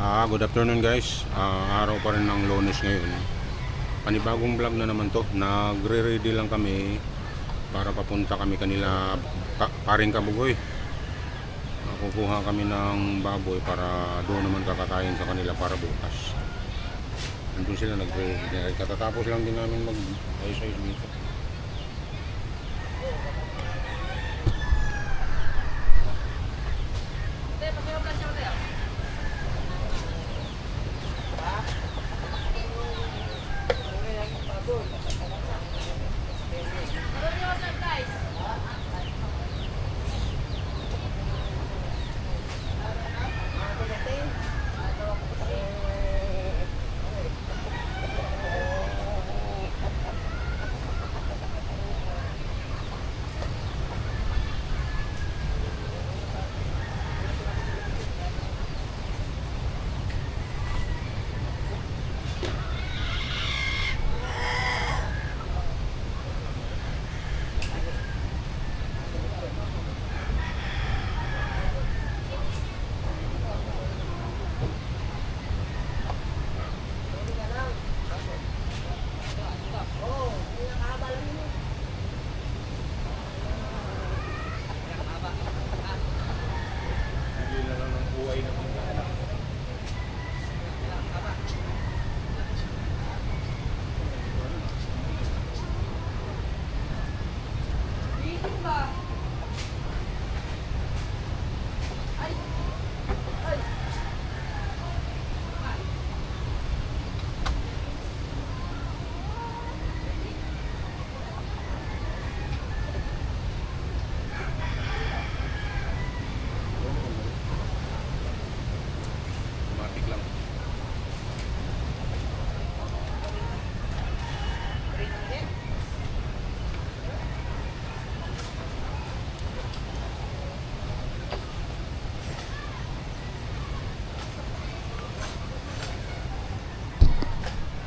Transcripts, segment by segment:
Good afternoon guys. Araw pa rin ng Lunes ngayon. Panibagong vlog na naman to. Nagre-ready lang kami para papunta kami kanila paring Kabugoy. Kukuha kami ng baboy para doon naman kakakain sa kanila para bukas. Nandun sila nagre-ready. Katatapos lang din namin mag-ayos-ayos dito.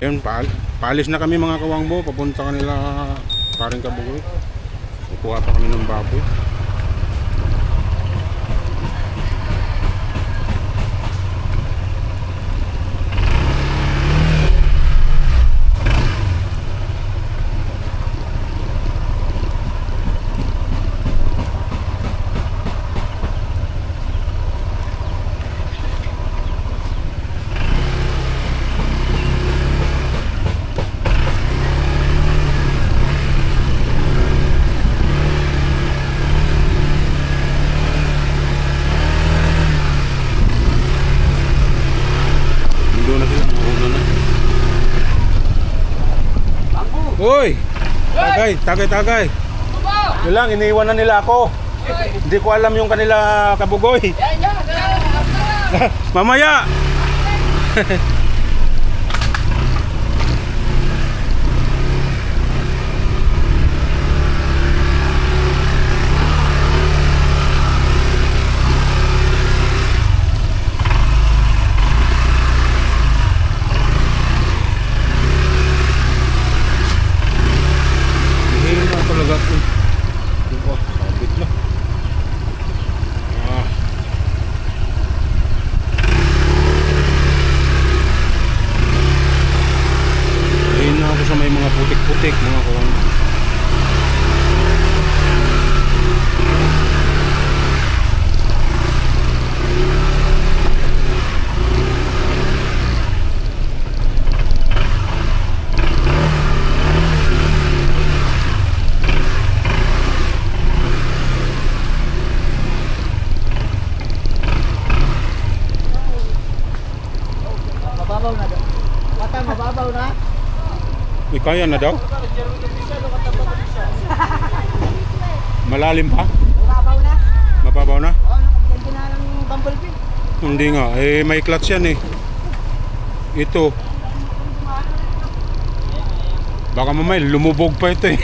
Yun, paalis na kami mga kawangbo, papunta kanila paring Kabugoy. Kukuha pa kami ng baboy. Uy! Tagay. Yun lang, iniiwan na nila ako. Hindi ko alam yung kanila Kabugoy. Mamaya! Sa may mga putik-putik mga kawang. Mababaw na daw. Batang mababaw na. Kaya na daw? Malalim pa? Mababaw na. Mababaw na? Oo, nakapaganda na ng bumblebee. Hindi nga, may clutch yan eh. Ito. Baka mamay, lumubog pa ito eh.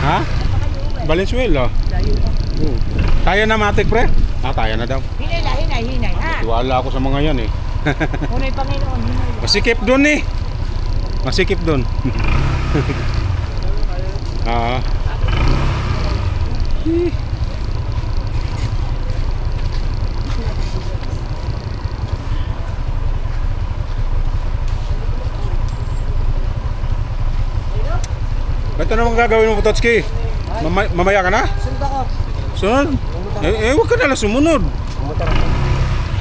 Ha? Valenzuela. Kaya na matik pre? Kaya na daw. Hinay ha. Tiwala ako sa mga yan eh. Unay Panginoon, hinay. Masikip doon eh. Masikip doon. Ito naman gagawin mo, Pototski. Mamaya ka na? Sunod ako. Sunod? Huwag ka nalang sumunod. Pumunta ako.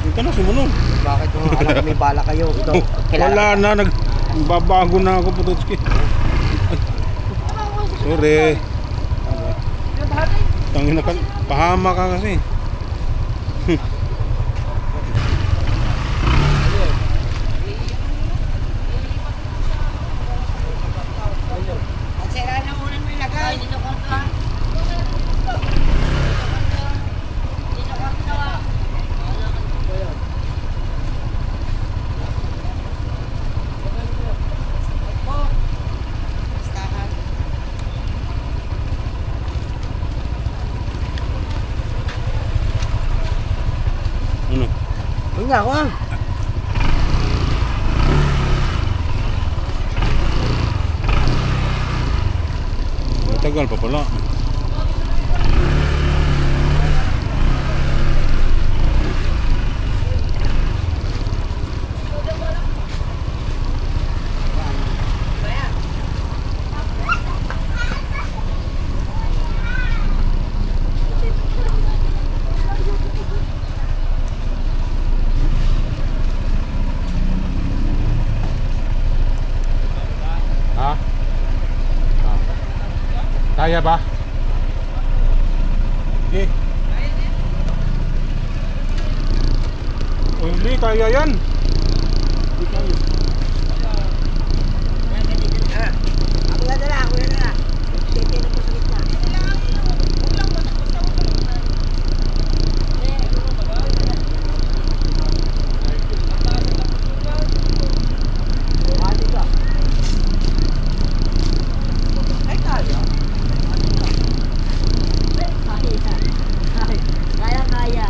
Huwag ka na sumunod. Bakit yung alam ko may bala kayo? Ito, Wala na, nagbabago na ako, Pototski. Sorry. Tangin na ka, pahama ka kasi. Sira na unan mo ilagay. Dito ko ito ha. Dito ko ito ha. Ano? Ayun nga ako ha. Matagal pa pala. Ha? Kaya ba? Hindi. Hindi, kaya yan. Hindi kaya. Ako na dala, ako na dala. Tete na po sa gitna. Ay, tayo. Kaya.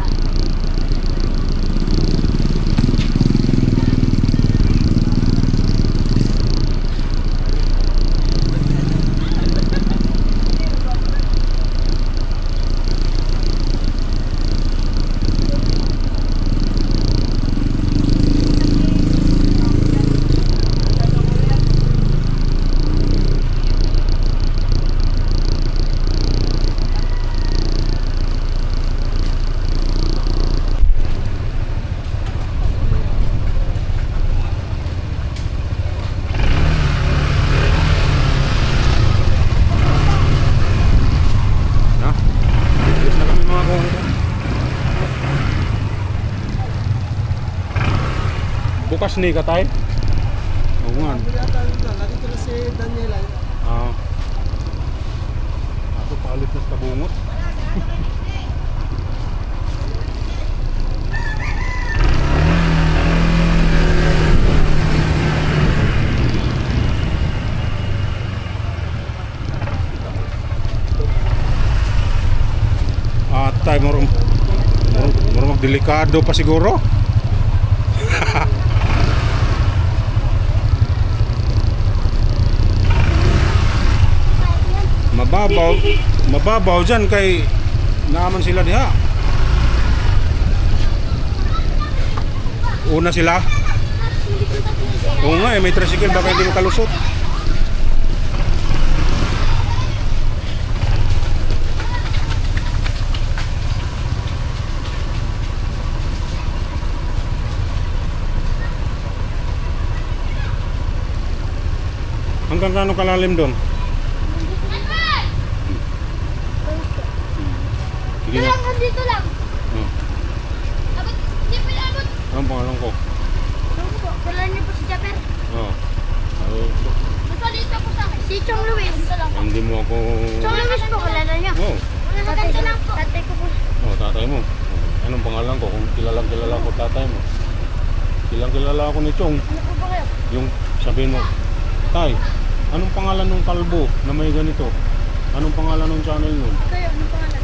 Ha? Ayos na kami mga kongko. Bukas ni ka tayo? Oo nga. Lagi ko na si Daniela. Ako palit na sa bungot. Atay, murong magdelikado pa siguro. Mababaw dyan kay naman sila diha. Una sila. Oo nga may tricycle baka hindi makalusot. Hanggang kano kalalim doon? Sige na. Dito lang. Oh. Abot, di pa abot. Ang pangalan ko? Kilala niyo po si Japper. Oo. Basta dito po sa akin. Si Chong Luis. Hindi mo ako... Chong Luis po, kilala niyo. Oo. Maganda lang po. Tatay ko po. Oh, tatay mo. Anong pangalan ko? Kung kilala ko tatay mo. Kilala ako ni Chong. Ano po ba kayo? Yung sabihin mo, Tay, anong pangalan ng kalbo na may ganito? Anong pangalan ng channel nun? Kayo, anong pangalan?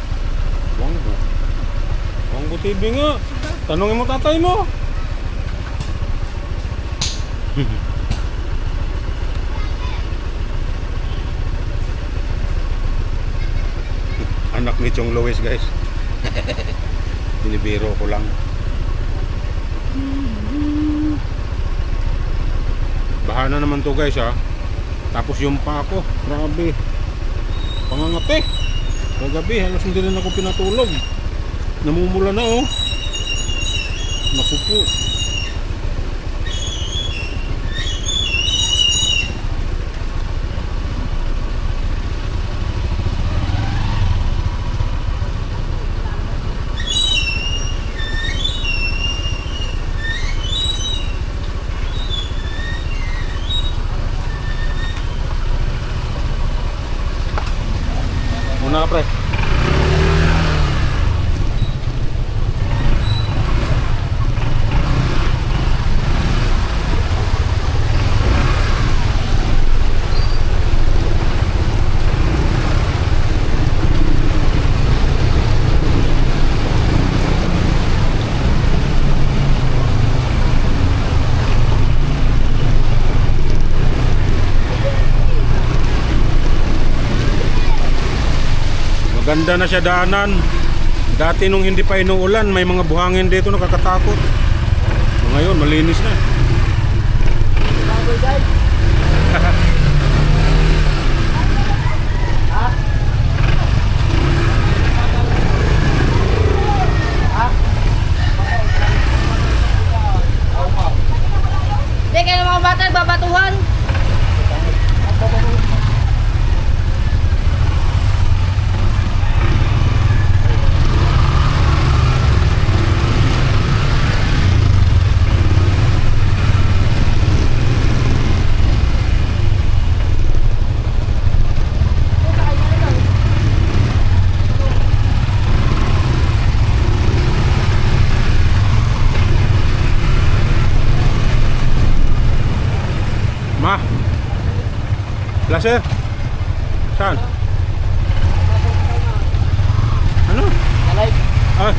Wangbo. Wangbo TV nga. Tanungin mo tatay mo. Anak ni Chong Luis, guys. Binibiro ko lang. Baha na naman to, guys, ha. Tapos yung pa ako, grabe. Pangangati. Kagabi, halos hindi rin ako pinatulog. Namumula na oh. Naku po. Muna ka pre. Maganda na siya daanan. Dati nung hindi pa inuulan, may mga buhangin dito nakakatakot. So ngayon, malinis na. Baboy guys. Hindi, kaya ng mga bata nagbabatuhan. Ma. Laser. Saan? Ano? Alay. Ah.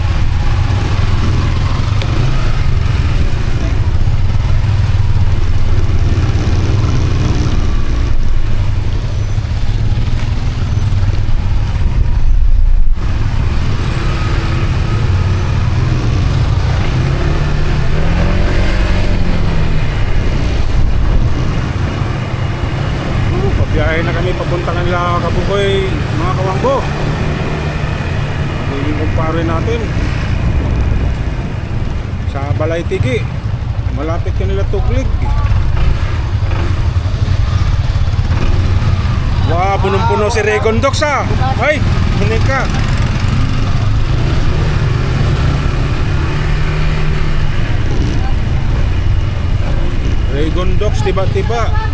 Biyahe na kami papunta kanila Kabukoy, mga kawanggo. Yung kumpare natin sa Balay Tigi, malapit kanila Tuglig. Wow, punong-puno si Regondox ah. Ay, hindi ka. Regondox, tiba-tiba.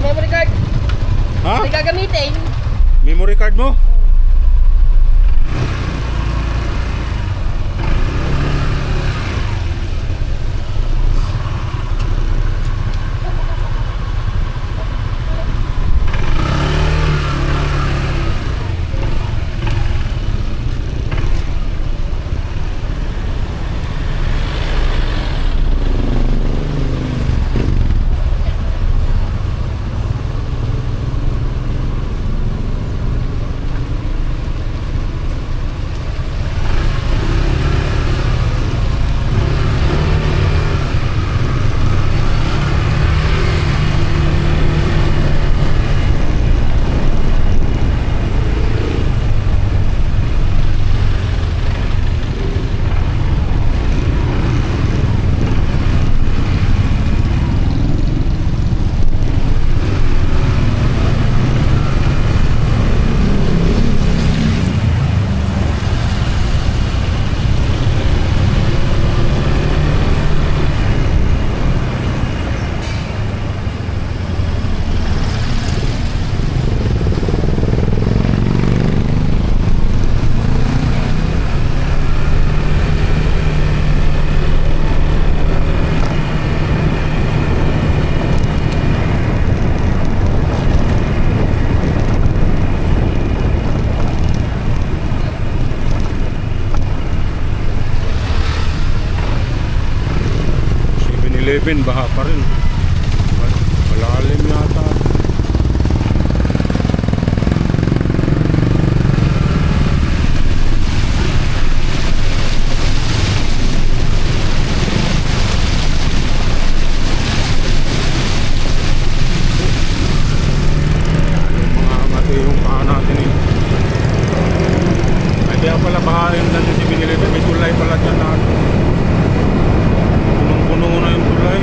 Memory card. Ha? May gagamitin. Memory card mo? 11, baha pa rin. Malalim yata. Mga mati yung paa natin eh. Ay kaya pala bahain na si binili. May tulay pala dyan na. Punong-puno na yung tulay.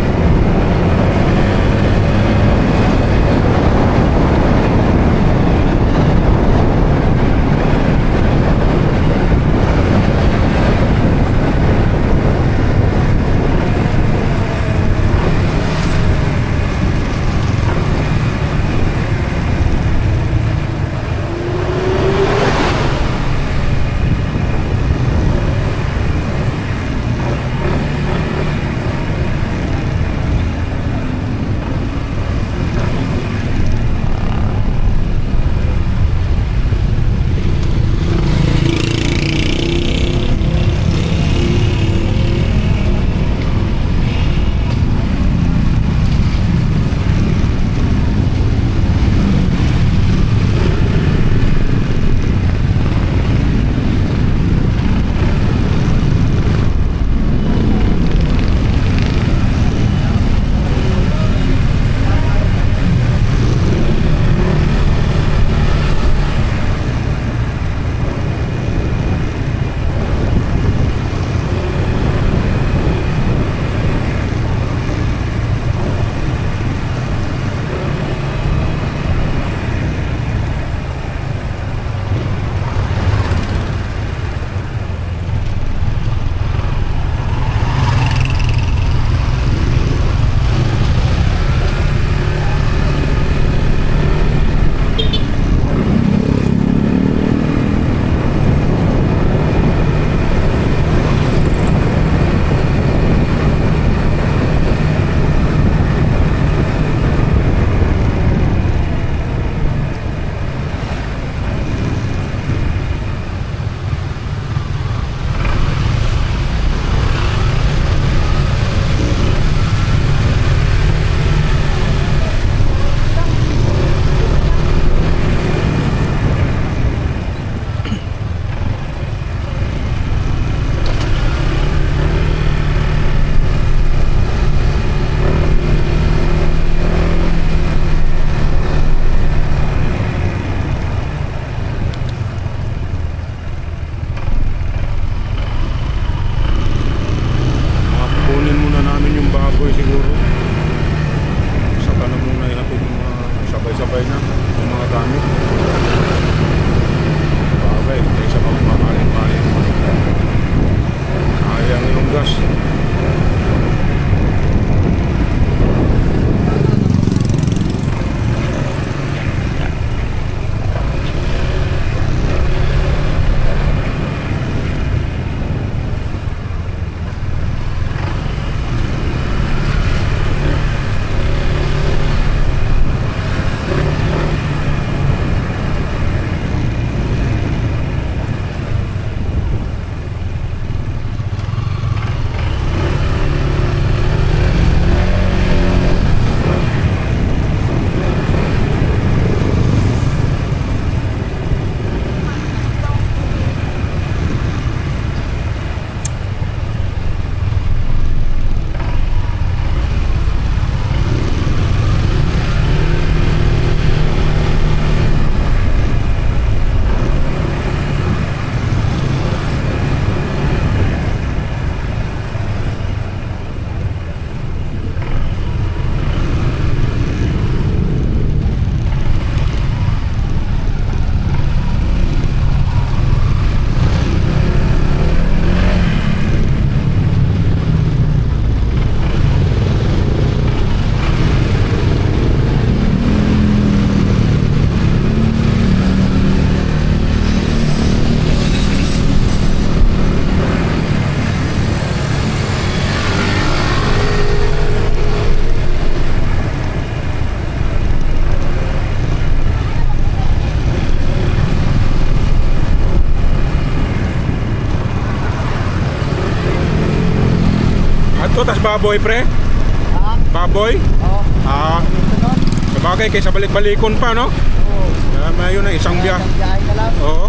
Kunin muna namin yung baboy siguro. Saka na muna ihatid yung mga sabay-sabay na yung mga gamit. Bagay, kaysa magmamaling-maling. Sayang yung gas. Ito, tas baboy pre. baboy. Oo. Ah, Ito nun. sabagay kaysa balik-balikon pa, no? Oo. Yun na, isang biyahe. Isang biyahe ka lang. Oo.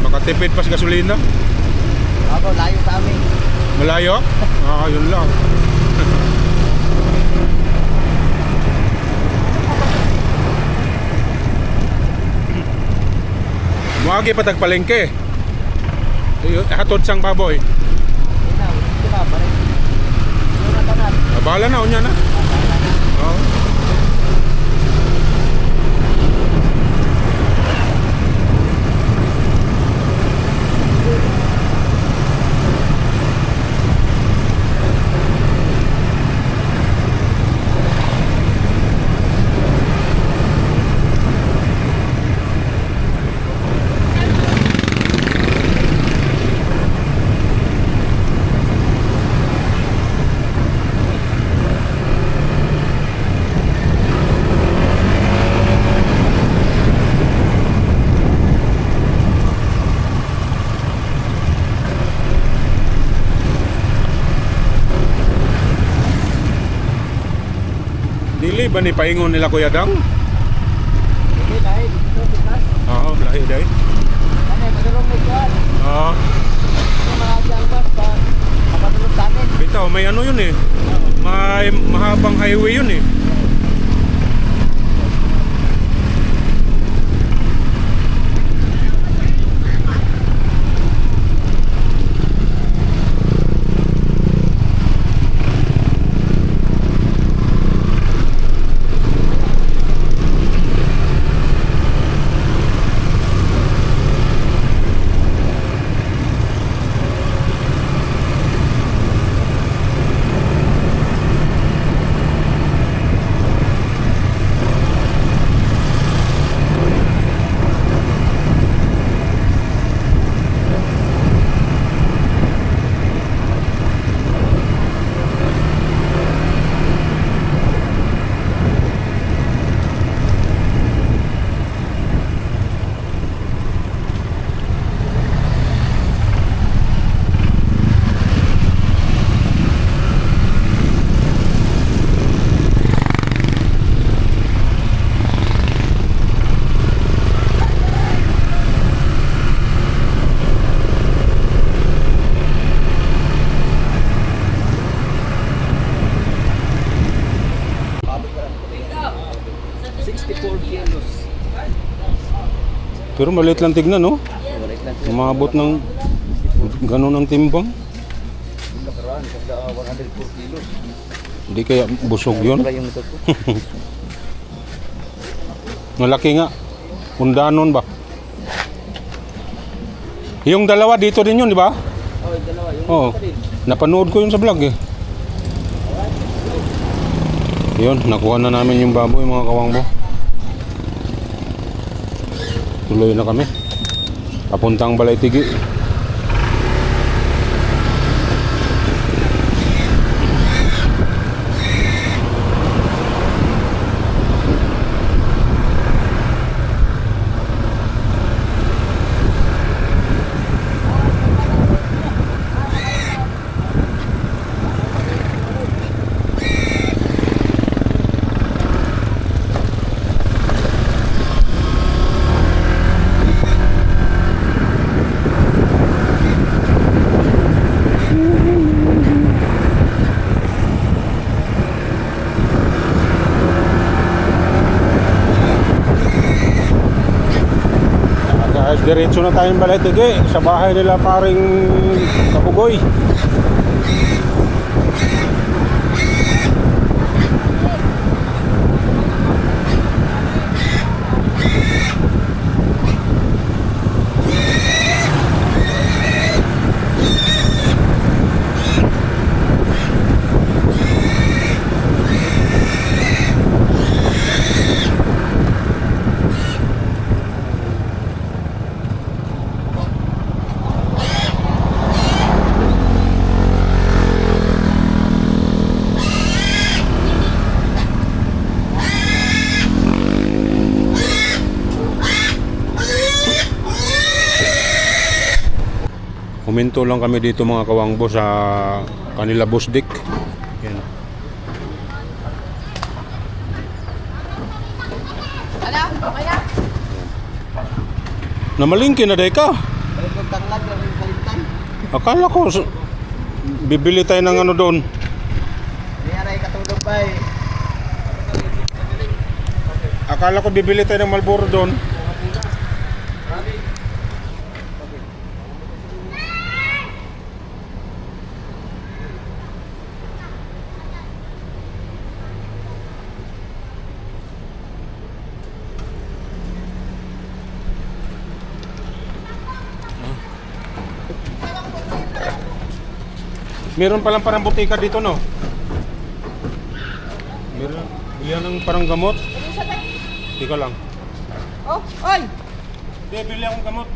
Makatipid pa sa gasolina. Ako, layo sa amin. Malayo? Yun lang. Muagi pa tagpalengke. Hatod sang baboy. Ito na, balik. Ito na tanan. Abala na, unya na. Oo. Dili ba ni paingon nila Kuya Dang? Hindi, lahi. Dito, bukas. Oo, lahi day. Ano, madulong mo dyan. Oo. Yung mga jalbat pa, kapatulog sa amin. Bitaw, may ano yun eh. May mahabang highway yun eh. Pero maliit lang tignan, no? Umabot ng ganun ang timbang. 104 kilos. Hindi kaya busog yun. Yung ito ko. Malaki nga. Undanon ba? Yung dalawa dito din yun, di ba? Oh, yung dalawa. Yung Oo. Napanood ko yun sa vlog eh. Yun, nakuha na namin yung baboy mga kawangbo. Tuloy na kami. Papuntang Balay-Tigi. Guys, diretso na tayong Balay-Tigi sa bahay nila paring Kabugoy. Huminto lang kami dito mga kawangbo sa kanila Busdik. Yan. Ano? Okay na? Namalingki na day ka. Balik kong tanglag, balik kong kalimtan. Akala ko bibili tayo ng ano doon. Niyaray katulog pa eh. Akala ko bibili tayo ng Marlboro doon. Meron palang parang butika dito, no? Meron. Bilihan ng parang gamot. Tika lang. Oh, oy! Hindi, bili akong gamot.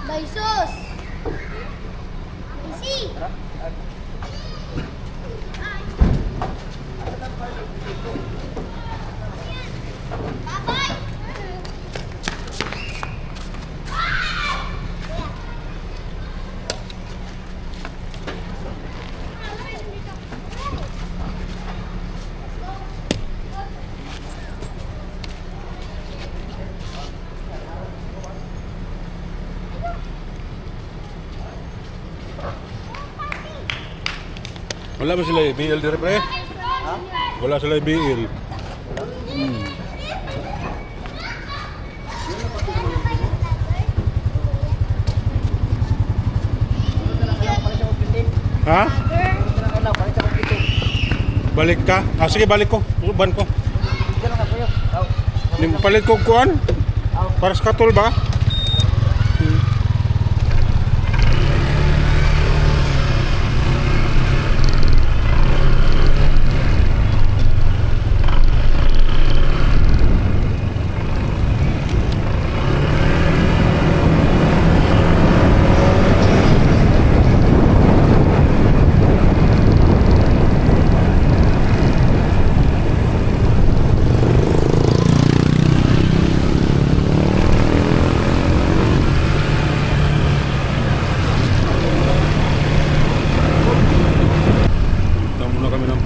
Baisos! Isi! Babay! Wala ba sila BL dire pre? Wala sila BL. Ha? Balik ka? Ah, sige, balik ko. Uban ko. Palit ko kuan? Para sa katol ba?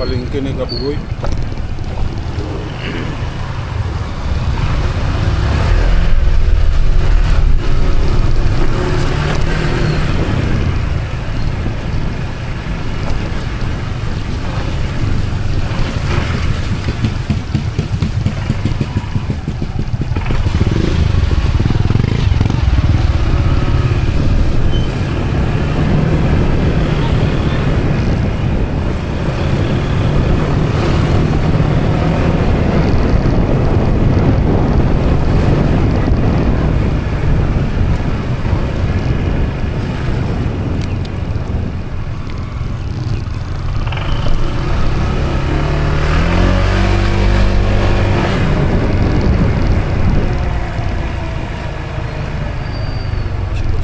Palengke ni Kabugoy.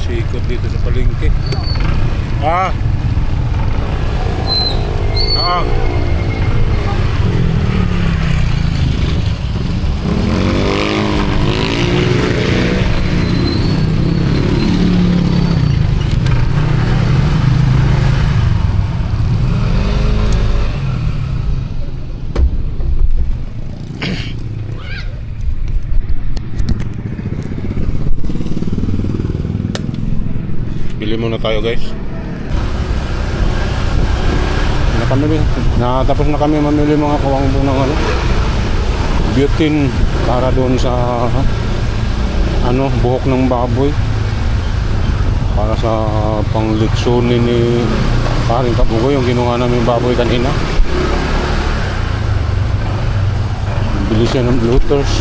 sikot dito sa palengke. Ah! Ah! Bili muna tayo guys. Tapos na kami mamili mga kawang ng ano, butane para doon sa ano, buhok ng baboy para sa panglitsunin ni paring Kabugoy, yung ginawa namin baboy kanina. Bili siya ng bloaters.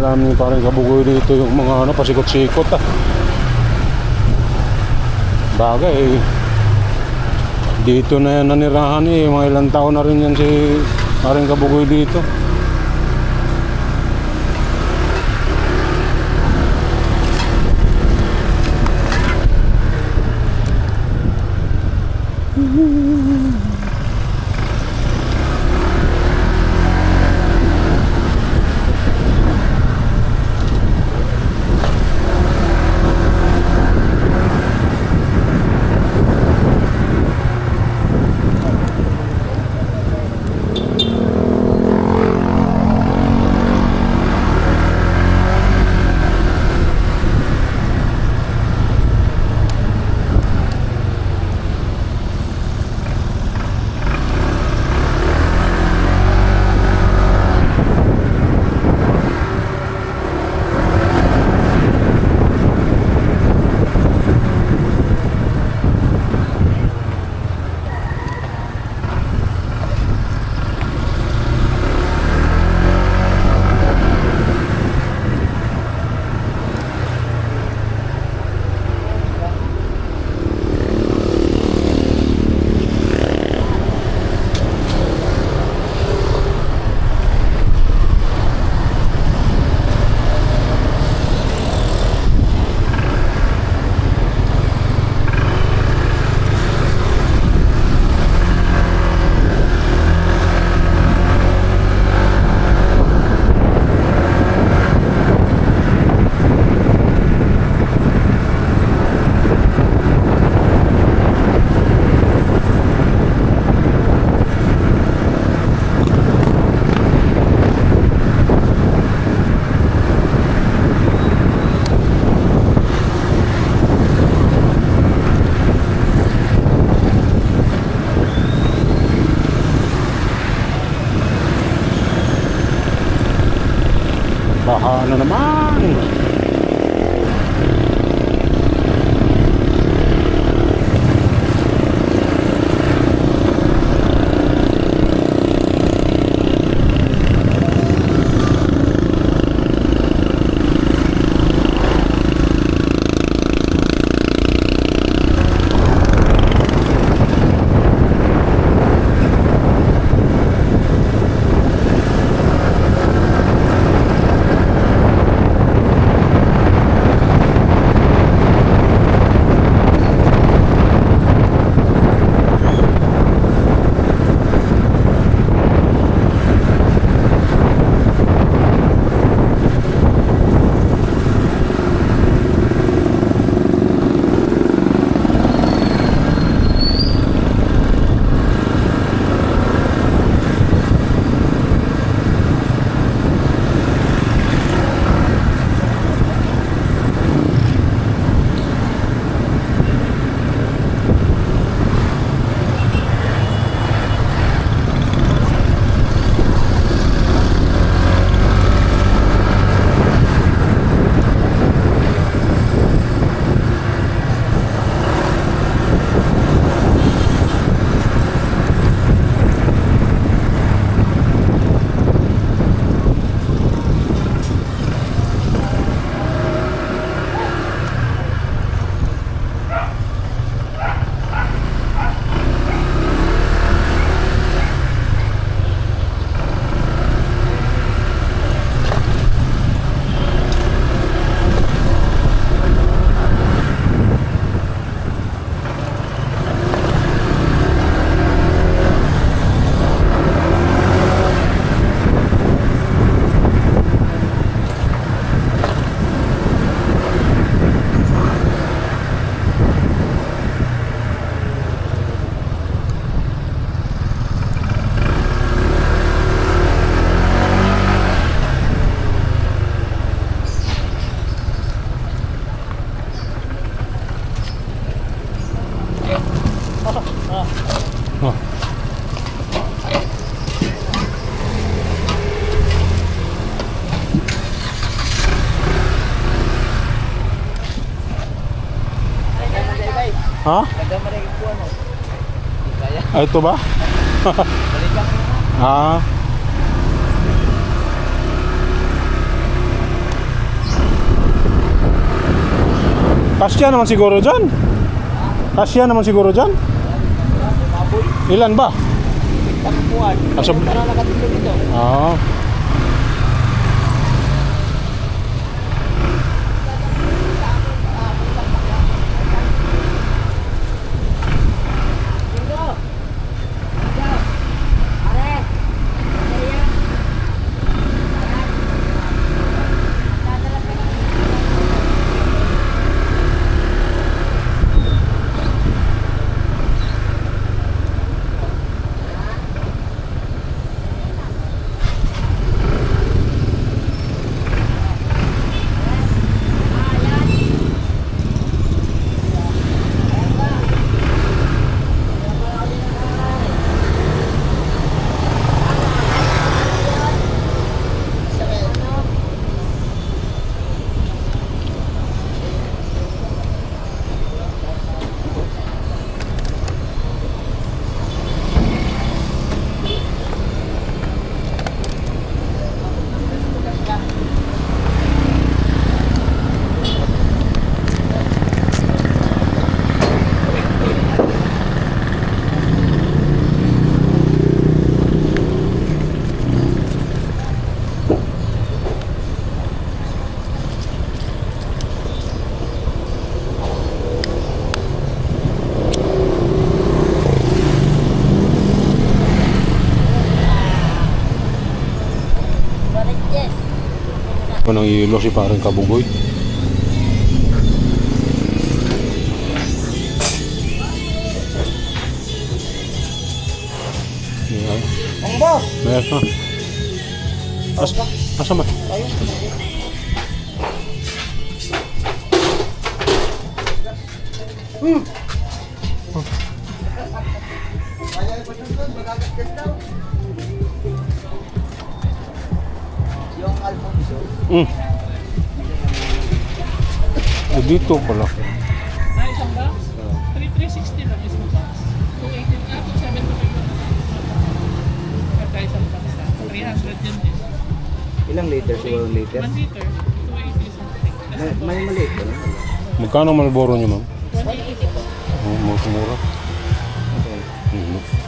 Namin parang Kabugoy dito yung mga ano, pasikot-sikot bagay dito na yan nanirahan mga ilang taon na rin yan si parang Kabugoy dito. Baka ano naman. Ha? Nagamaray ko ano. Hindi kaya. Ah, ito ba? Balikan mo na. Ah. Kasya naman siguro dyan. Kasya naman siguro dyan. Maboy. Ilan ba? Takpuan. Asab- Para nakatulog ito. Ah. Ng ilo si parang Kabugoy. Yeah. Ang boss. Meron. Asa ba? Tayo. Yung Alfonso. Dito pala. Ah, isang box? 360 lang isang box. 280 nga, 270 lang. Pagka isang box na. 300 yun din. Ilang liter siguro 1 liter, 280 something. May maliit ba? Magkano Malboro niyo, ma'am? 180 po. Oh, mura.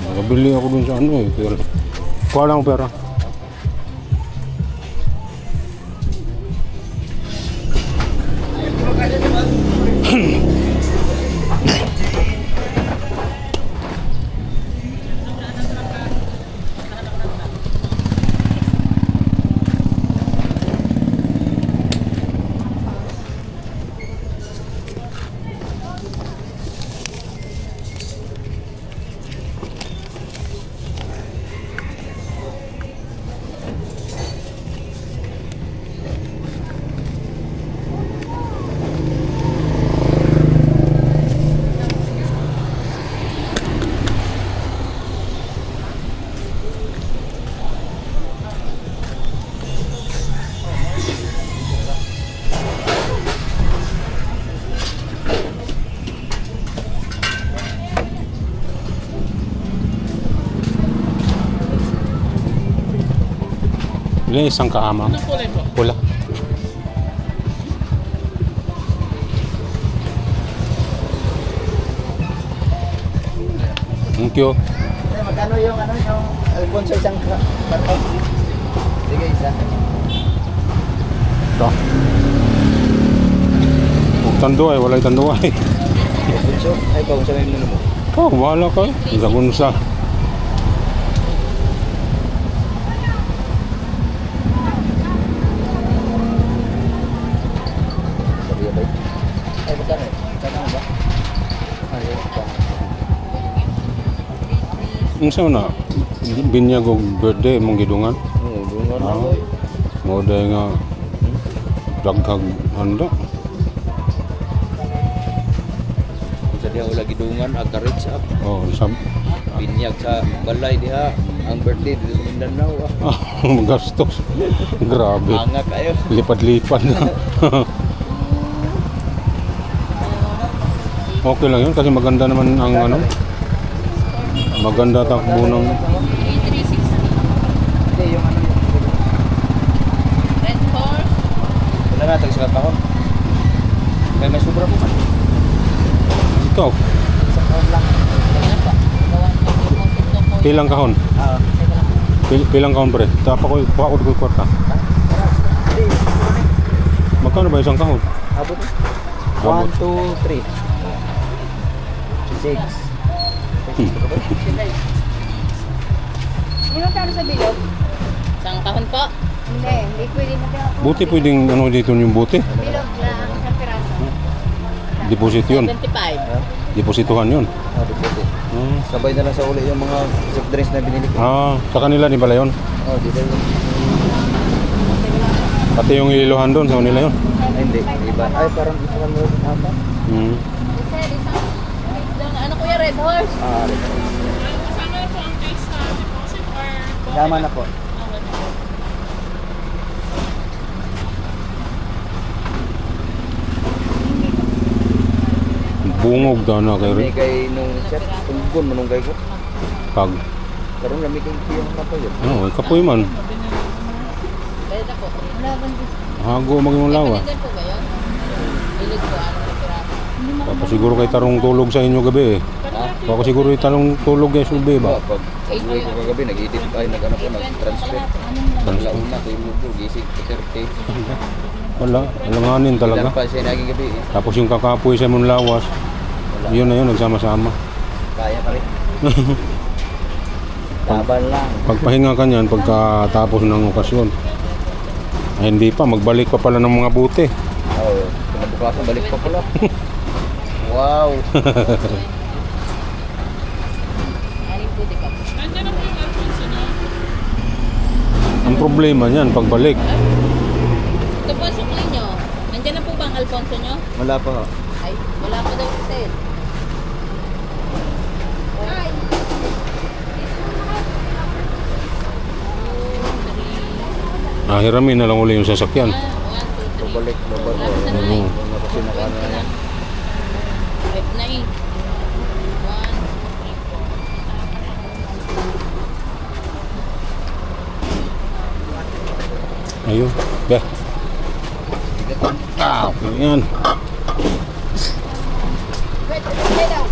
Nagabili ako dun sa ano eh. Pero, kuha lang ako pera. Ilan isang kaama? Anong kulay po? Pula. Thank you. Magkano yung ano yung Alfonso isang karton? Sige isa. Ito. Huwag tando ay, walay tando ay. Alfonso, ay kung sa may muna mo. Oh, bahala kayo. Lagunsa. Sabi ba? Ay magkano? Magkano ba? Ay, Unsa na? Binyag og birthday mong gidungan. bunga na Ah. ko. Mo day nga daghag handa. Sa diha wala gidungan agarit sa Oh, sab. binyag sa balay diha ang birthday dito sa Mindanao. Magastos. Grabe. Anga kayo. Lipad-lipad na. Okay lang yun kasi maganda naman ang ano. Maganda takbo ng 3360. Hindi, yung ano yung... Red horse. Wala na, tagsulat ako. Kaya may sobra po man. ito. Isang taon lang. Ano po? Gawan ko deposit ko po. Pilang kahon? Ah, Pilang kahon pre? Kuha ko yung kwarta. hindi. Magkano ba isang kahon? Abot. Abot. 1, 2, 3. 6. Ilang taro sa bilog? Isang kahon po? Hindi pwede na ako. Buti pwedeng ano dito yung buti. Bilog lang sa piraso. Deposit yun. 75. Deposituhan yun. Ah, deposit. Hmm. Sabay na lang sa uli yung mga soft drinks na binili ko. Sa kanila di pala yun. Oh, dito yun. Pati yung iluhan doon sa kanila yun. Ay, hindi. Iba. Ay, parang isa lang mo ata. Hmm. Ano kuya, Red Horse? Ah, Kasama po ang case sa deposit or... tama na po. Bungog daw na kay May Rin. kay nung chat, tungkol manunggay ko. Pag. Karoon lamig yung piyong na po yun. Ano, kapoy man. Pwede na po. Wala bang Hago maging lawa. Pwede po ba yun? Bilog po, ano na piraso? Tapos siguro kay tarong tulog sa inyo gabi eh. Baka siguro yung tarong tulog kay Sulbe Diba, ba? pag uwi ko kagabi, nag-edit ay nag-ano ko, nag-transfer. Una ko yung mundo, gising ko 30. Wala. Alanganin talaga. Ilan pa siya naging gabi eh. Tapos yung kakapoy sa mong lawas. Wala. Yun na yun, nagsama-sama. Kaya pa rin. Laban lang. Pagpahinga ka niyan pagkatapos ng okasyon. Ay hindi pa, magbalik pa pala ng mga buti. Oo, kinabukasan balik pa pala. Wow. Aling po, di ba? Nandiyan na po yung Alfonso nyo. Ang problema niyan, pagbalik. Ito po, sukli nyo. Nandiyan na po ba ang Alfonso nyo? Wala pa ho. Ay, wala po daw kasi. Ay! Hiramin na lang uli yung sasakyan. 1, 2, 3. Babalik, babalik. Oo. Ano kasi nakano na yan. 5 na eh. 1, 2, 3, 4. Ayun. Be. Yan. Wait, wait daw.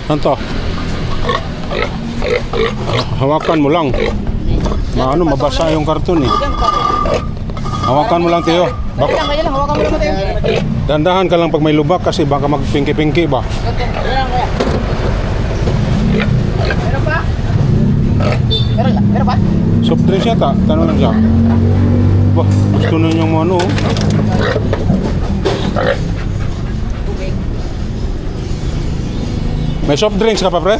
Anto? Hawakan mo lang. Maano, mabasa yung karton eh. Hawakan mo lang, Teo. Baka, Kaya lang, hawakan mo naman tayo. dandahan ka lang pag may lubak kasi baka magpingki-pingki ba? Meron pa? Meron pa? Soft drinks yata, tanong lang siya. Ba, gusto na niyang ano. Oh. May soft drinks ka pa, pre?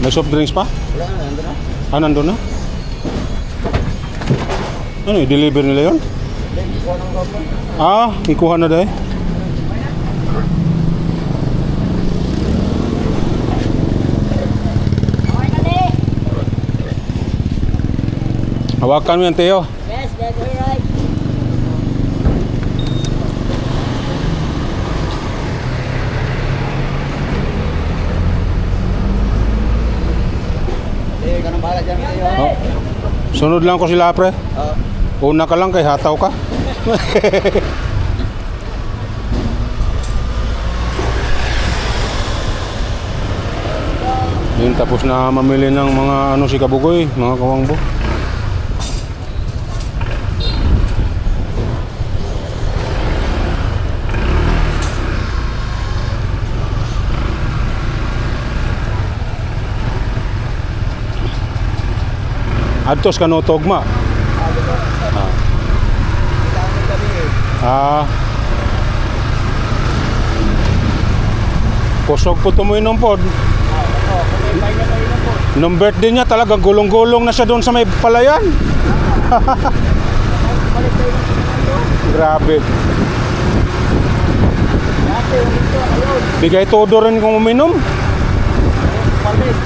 May soft drinks pa? Wala na, nandun na. Ah, nandun na? Ano, i-deliver nila yun? Kuha ng robo. Ah, ikuha na dahil. Hawakan mo yan, Teo. Yes, that's right. Eh, ka nang bahala dyan kayo. Oh. Sunod lang ko sila, pre. Una ka lang kay hataw ka. Yun, tapos na mamili ng mga ano si Kabugoy, mga kawangbo. Adtos ka no togma. Kusog po tumuinom po. Nung birthday niya talagang gulong-gulong na siya doon sa may palayan. Grabe. Bigay todo rin kung uminom. palit.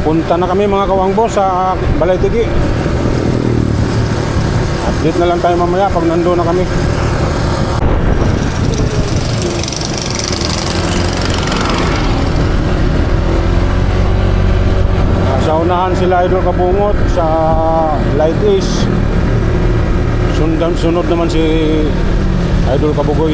Punta na kami mga kawangbo sa Balay-Tigi. Update na lang tayo mamaya pag nandun na kami. Sa unahan sila Idol Kabungot sa Light East. Sunod naman si Idol Kabugoy.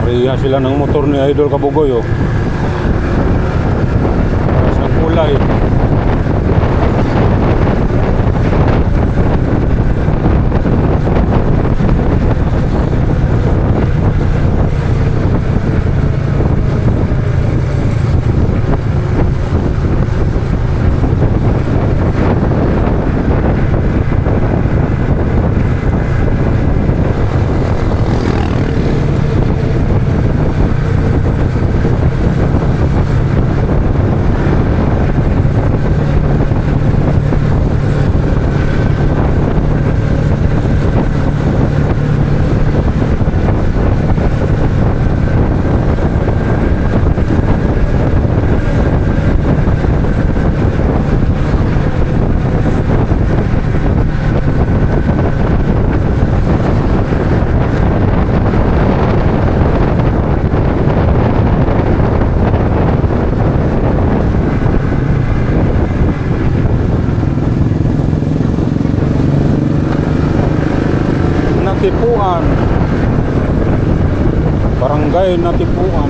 Parehas sila ng motor ni Idol Kabugoy, oh. Parehas ng kulay. Natipuan. Barangay Natipuan.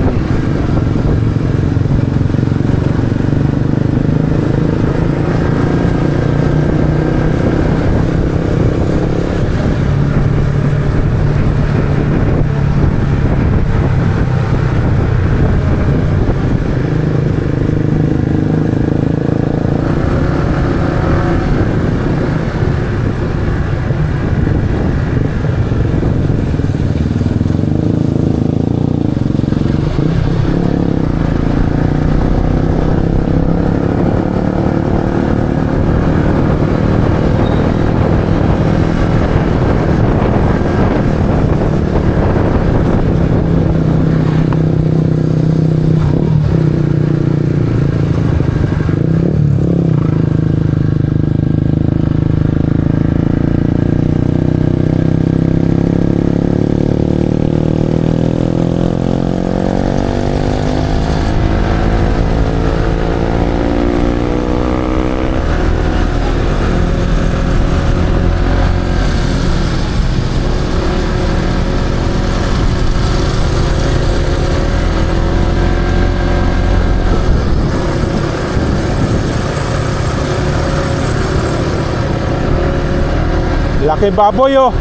Laki baboy oh.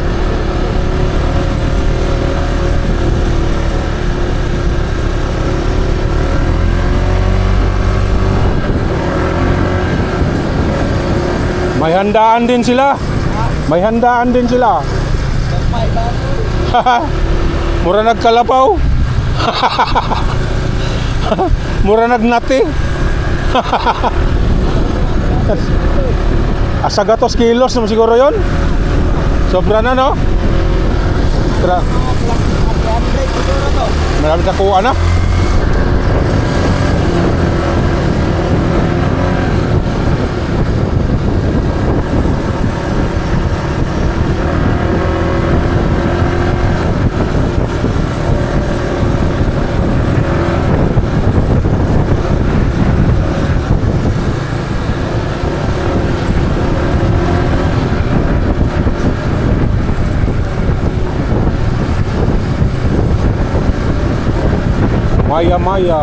May handaan din sila. May handaan din sila. Mura nagkalabaw. Mura nagnati. Asa gatos kilos naman siguro yon. Sobra na no? Marami nakuha na. Maya-maya.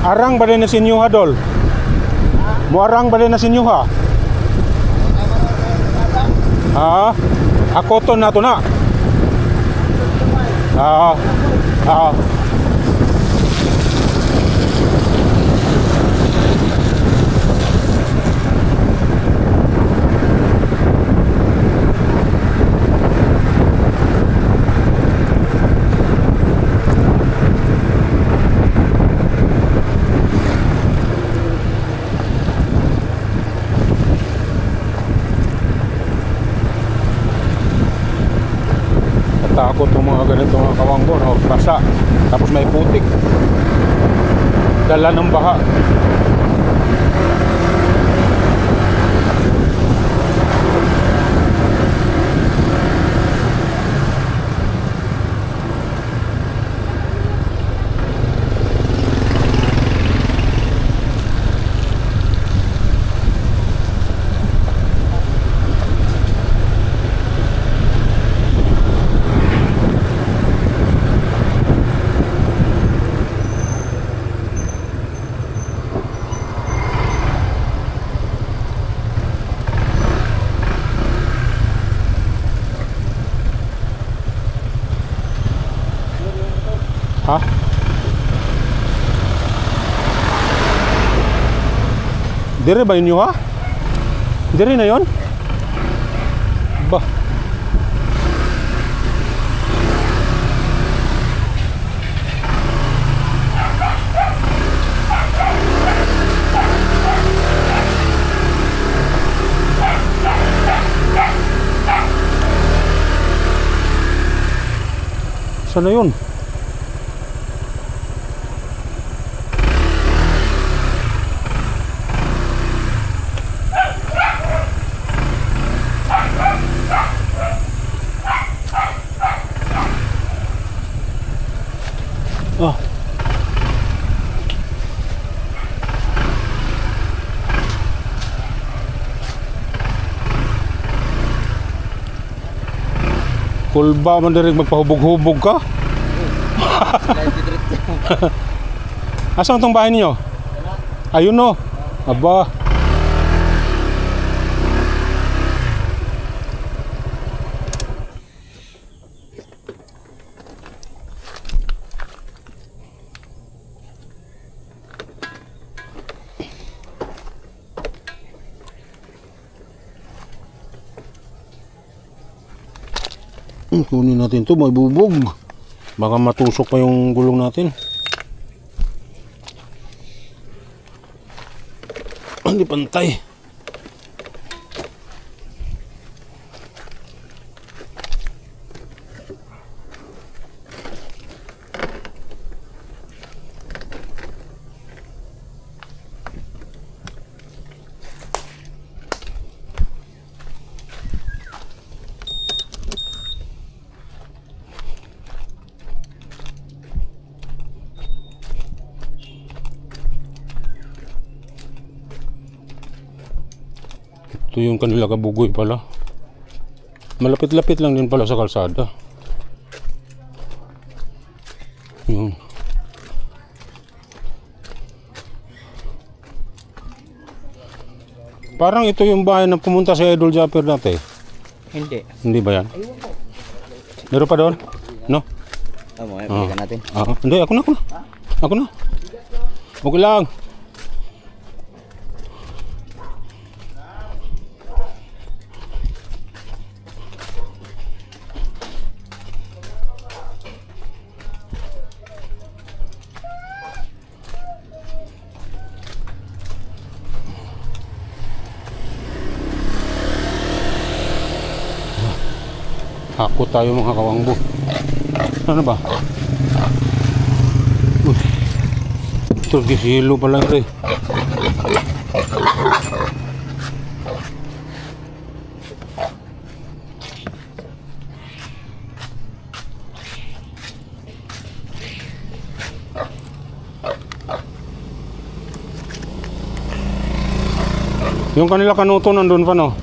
Arang ba din na sinyo ha, Dol? Muarang ba din na sinyo ha? Ha? Ako to na to na. Ah. Takot ng mga ganito mga kawanggo, no? Basa, tapos may putik, dala ng baha. Ha? Dire ba yun ha? Dire na yun? Ba? Sana yun? Oh. Kulba man direk magpahubog-hubog ka. Asan tong bahay niyo? Ayun no. Aba. Kunin natin to, may bubog. Baka matusok pa yung gulong natin. Hindi pantay. Ito yung kanila kabugoy pala. Malapit-lapit lang din pala sa kalsada. Yun. Parang ito yung bahay na pumunta sa Idol Japper dati. Hindi. Hindi ba yan? Meron pa doon? No? Balikan natin. Hindi, ako na. Ako na. Okay lang. Hako tayo mga kawangbo. Ano ba? Turkish yellow pala ito eh. Yung kanila kanuto nandun pa no?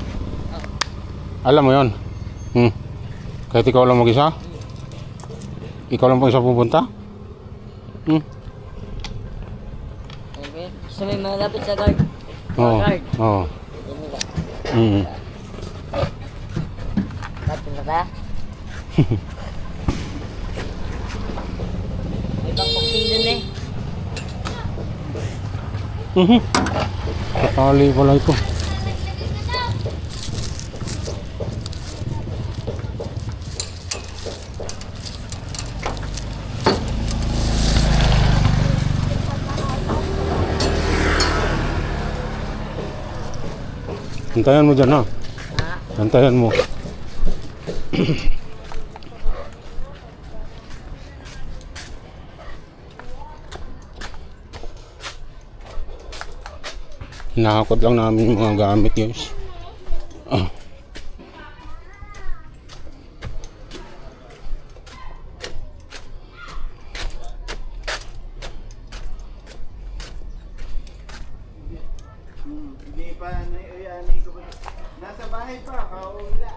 Alam mo yon? Kahit ikaw lang mag-isa? Ikaw lang pang isa pupunta? Sa may malapit sa guard. Oo. Guard. Oo. Mm. Lapit na ba? May pang boxing dun eh. Mhm. Katali pala ito. Antayan mo dyan ha. Antayan mo. Hinahakot lang namin yung mga gamit guys. Ah. Hindi pa, ano ko ba? Nasa bahay pa, kaula.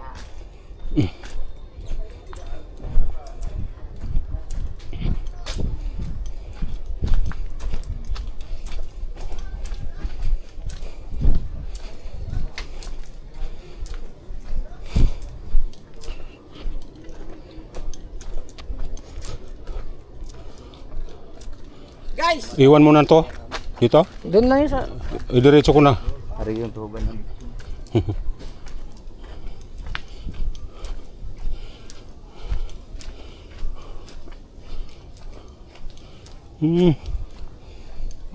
Guys! Iwan mo na to. Dito. Doon lang yun sa... Idiretso ko na. Hari yung tuban. Hmm.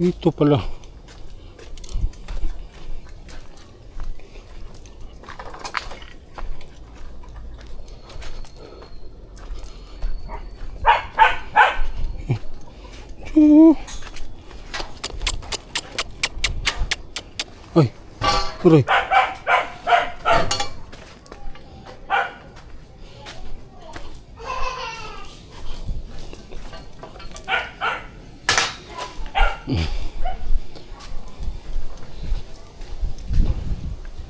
Ito pala. Ay, aray.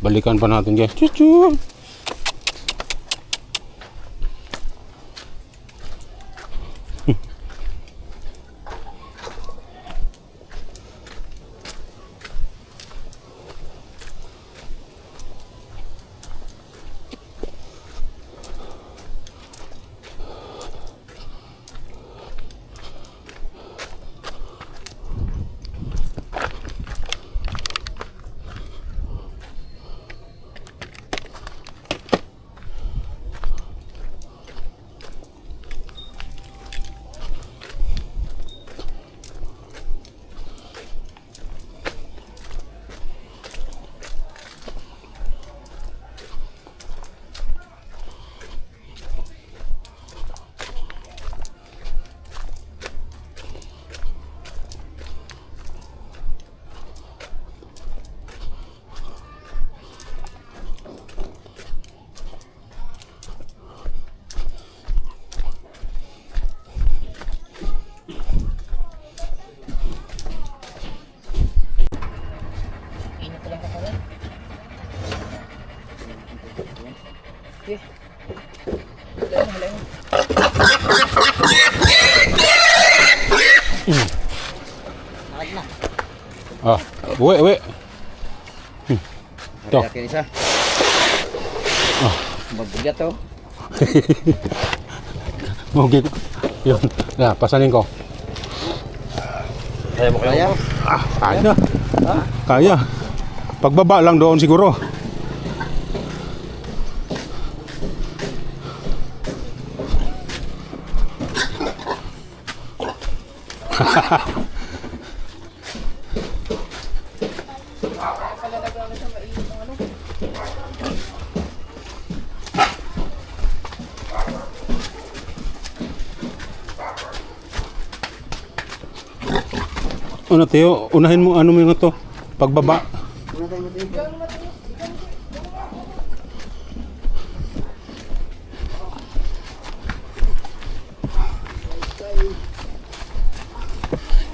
Balikan pa natin guys. Chuchu. Ah, uwi. Ito. Yakin isa. Magbigat to. Okay. Yun. Na, pasanin ko. Kaya mo kaya? Ah, kaya. Kaya. Pagbaba lang doon siguro. Ano Teo, unahin mo ano mo yung ito, pagbaba.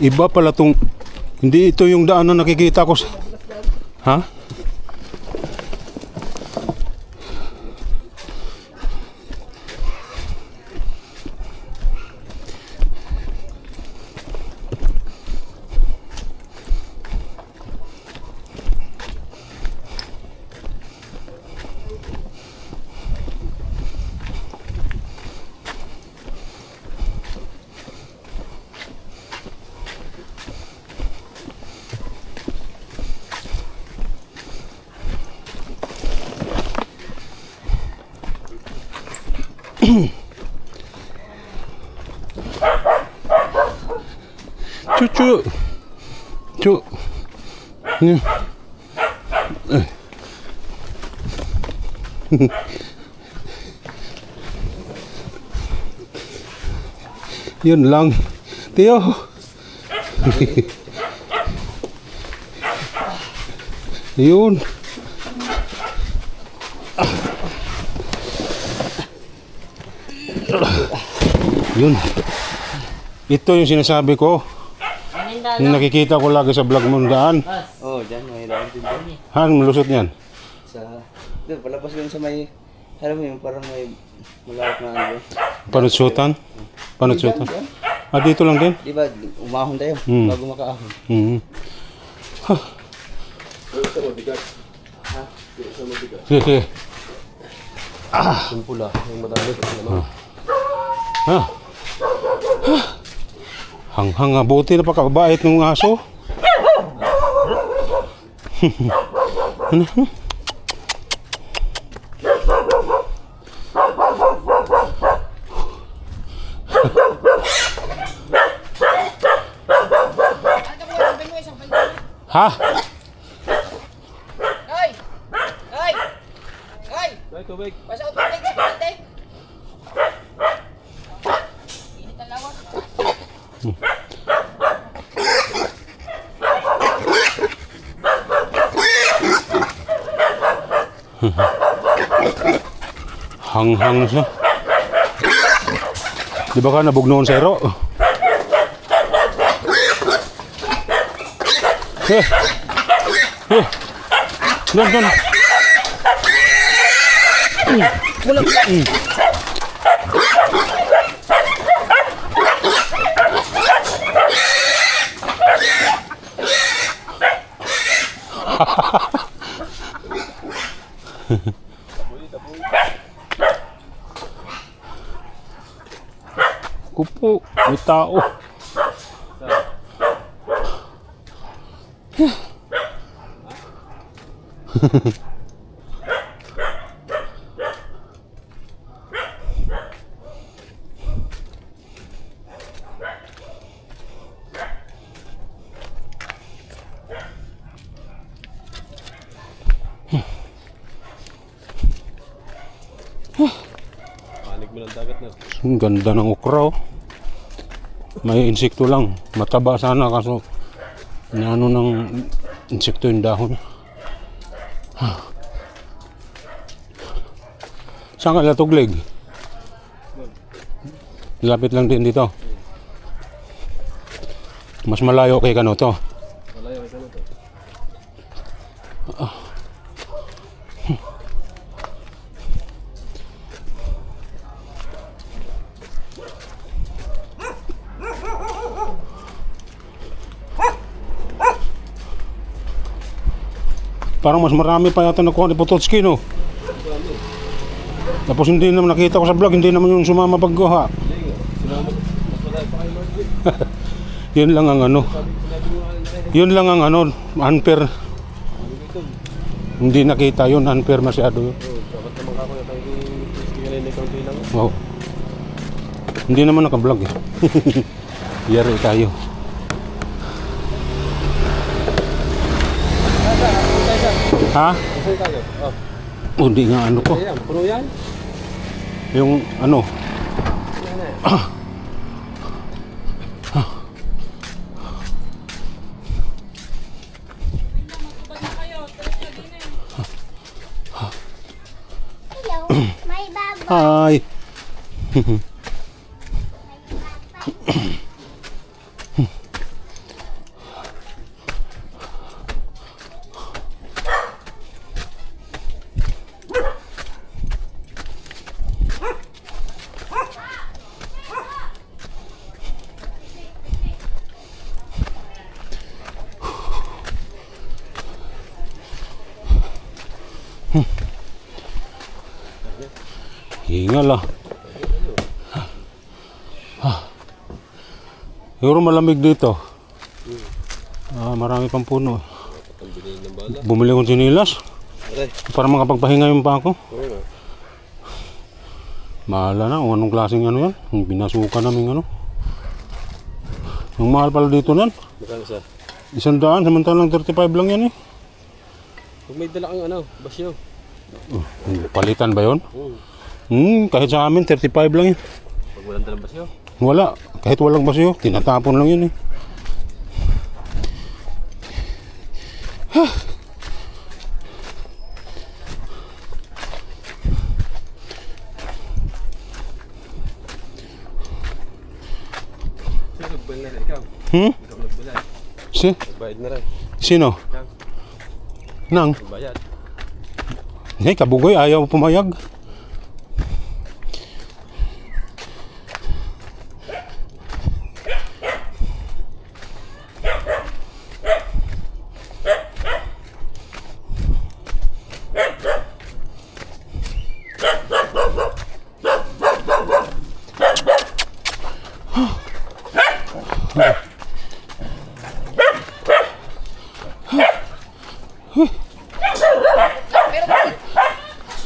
Iba pala tong, hindi ito yung daan na nakikita ko. Ha? Cucu. Cuk. Ni. Yun lang. Tiyo. Yun. Yun. Ito yung sinasabi ko. Yung nakikita ko lagi sa vlog mo daan. Oh, dyan, may daan din dyan. Han, malusot yan. Sa, doon, palabas doon sa may, alam mo yung parang may malawak na ano. Panutsutan? Panutsutan. Ah, dito lang din? Di ba, umahon tayo bago makaahon. Mhm. Sige, sige. Yung pula, yung madami ko naman. Ah. Hanghang nga, buti na pakabait ng aso. Ano? Ha? Hoy! Hoy! Hoy! Tubig. Pasok ang tubig sa kante. Init ang lawas. Hanghang siya. Di ba ka nabugnoon sa ero? Doon, doon. Kupo, may tao. Ang ganda ng okra, oh. May insekto lang. Mataba sana kaso ano ng insekto yung dahon. Saan ka latuglig? Lapit lang din dito. Mas malayo kay kano to. Malayo sa to. Parang mas marami pa yata nakuha ni Potocki, no? Tapos hindi naman nakita ko sa vlog, hindi naman yung sumama pagkuha. Yun lang ang ano. Yun lang ang ano, unfair. Hindi nakita yun, unfair masyado yun. Dapat naman ako na tayo yung kaunti lang. Wow. Hindi naman naka-vlog eh. Yari tayo. Ha? Kasi tayo. Oh, hindi nga ano ko. Ayan, puno yan. Yung ano. Hello, my babo. Hi. Hingal ah. Siguro malamig dito. Ah, marami pang puno. Bumili akong sinilas para makapagpahinga yung pa ako. Mahala na kung anong klaseng ano yan. Yung pinasukan namin ano. Ang mahal pala dito nan. Magkano siya? 100, samantalang 35 lang yan eh. Kung may dala kang ano, basyo. Palitan ba yun? Kahit sa amin 35 lang yan. Pag walang dalang basyo. Wala, kahit walang basyo, tinatapon lang yun eh. Sino nagbayad na rin ikaw? Ikaw nagbayad. Nagbayad na rin. Sino? Nang? Nagbayad. Kabugoy, ayaw pumayag.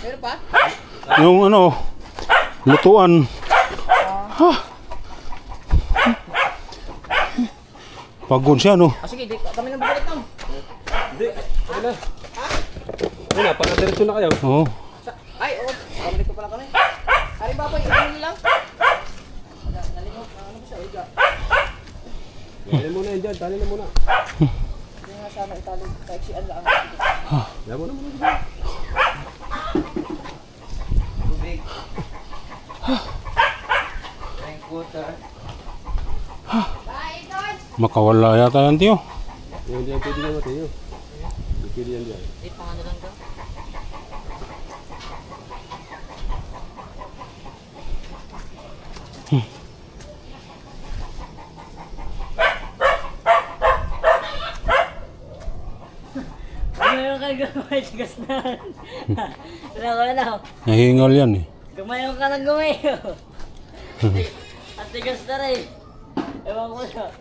Meron pa? Yung ano, lutuan. Pagod siya no. Sige, kami nang balik nang. Hindi. Ayun na. Ayun na, pagka-diretso na kayo. Oo. Ay, oo. Balik ko pala kami. Ari baboy, ibigay lang. Nalimot, ano ba siya? Iga. Tali muna yan dyan, tali na muna. Hindi nga sana itali. Kahit si Anla ang Tali muna muna. Tubig. Thank water. Makawala yata yan tiyo. Yung diyan pwede na mati yun. Pwede yan dyan. Di pa nga lang ka. Gumayon ka gumay, tigas na. Ano? Nahingal yan eh. Gumayon ka ng gumayo. At tigas na rin. Ewan ko na.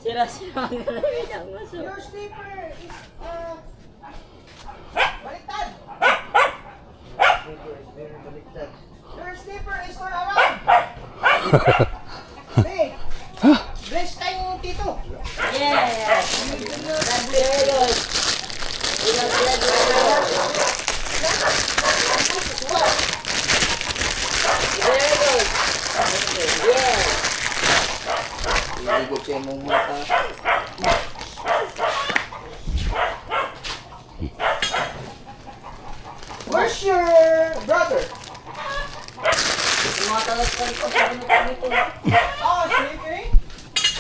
Sira-sira ang galawin ang maso. Your slipper is, baliktad! Your slipper is for around! Hey! Bless tayong tito! Yeah! God bless you, Lord. God bless you, Lord. Very good. Yeah! Nalibog siya mong mata. Where's your brother? Tumatalag pa rin ko sa kami ko. Oh, sleeping?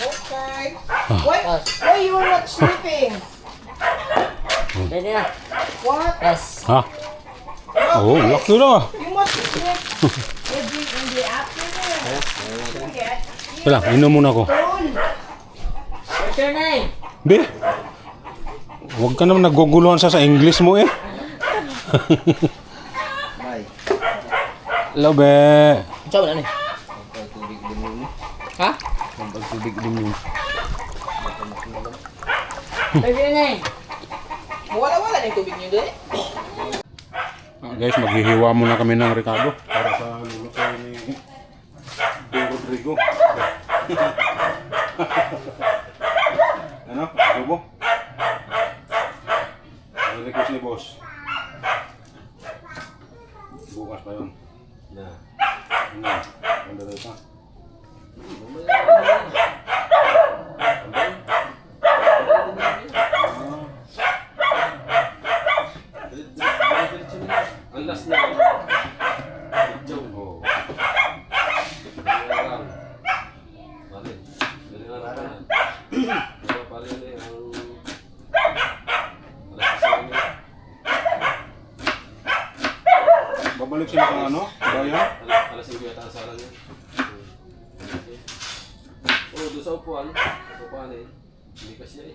Okay. Why you are not sleeping? Pwede na. What? Yes. Ha? Oo, laki na. You must sleep every in the afternoon. Forget. Wala, inom muna ko. What's your name? Be, huwag ka naman naguguluhan sa English mo eh. Bye. Hello, be. Saan na ni? Pagtubig din yun. Ha? Pagtubig din yun. What's your name? Wala-wala na yung tubig niyo doon. Guys, maghihiwa muna kami ng Ricardo para sa lulutuin ni Rodrigo. Ano? Adobo? Ano request ni boss? Bukas pa yun. Na. Ano? Ganda rin pa. Ang last na. Joe. Oo. Galing. Galing araw na. Kaya pala yun eh, ang... Alas isa yun eh. Babalik sila kung ano? Bayan? Alas 5 yata ang sala niya. Oo, doon sa upuan. Upuan eh. Hindi kasi eh.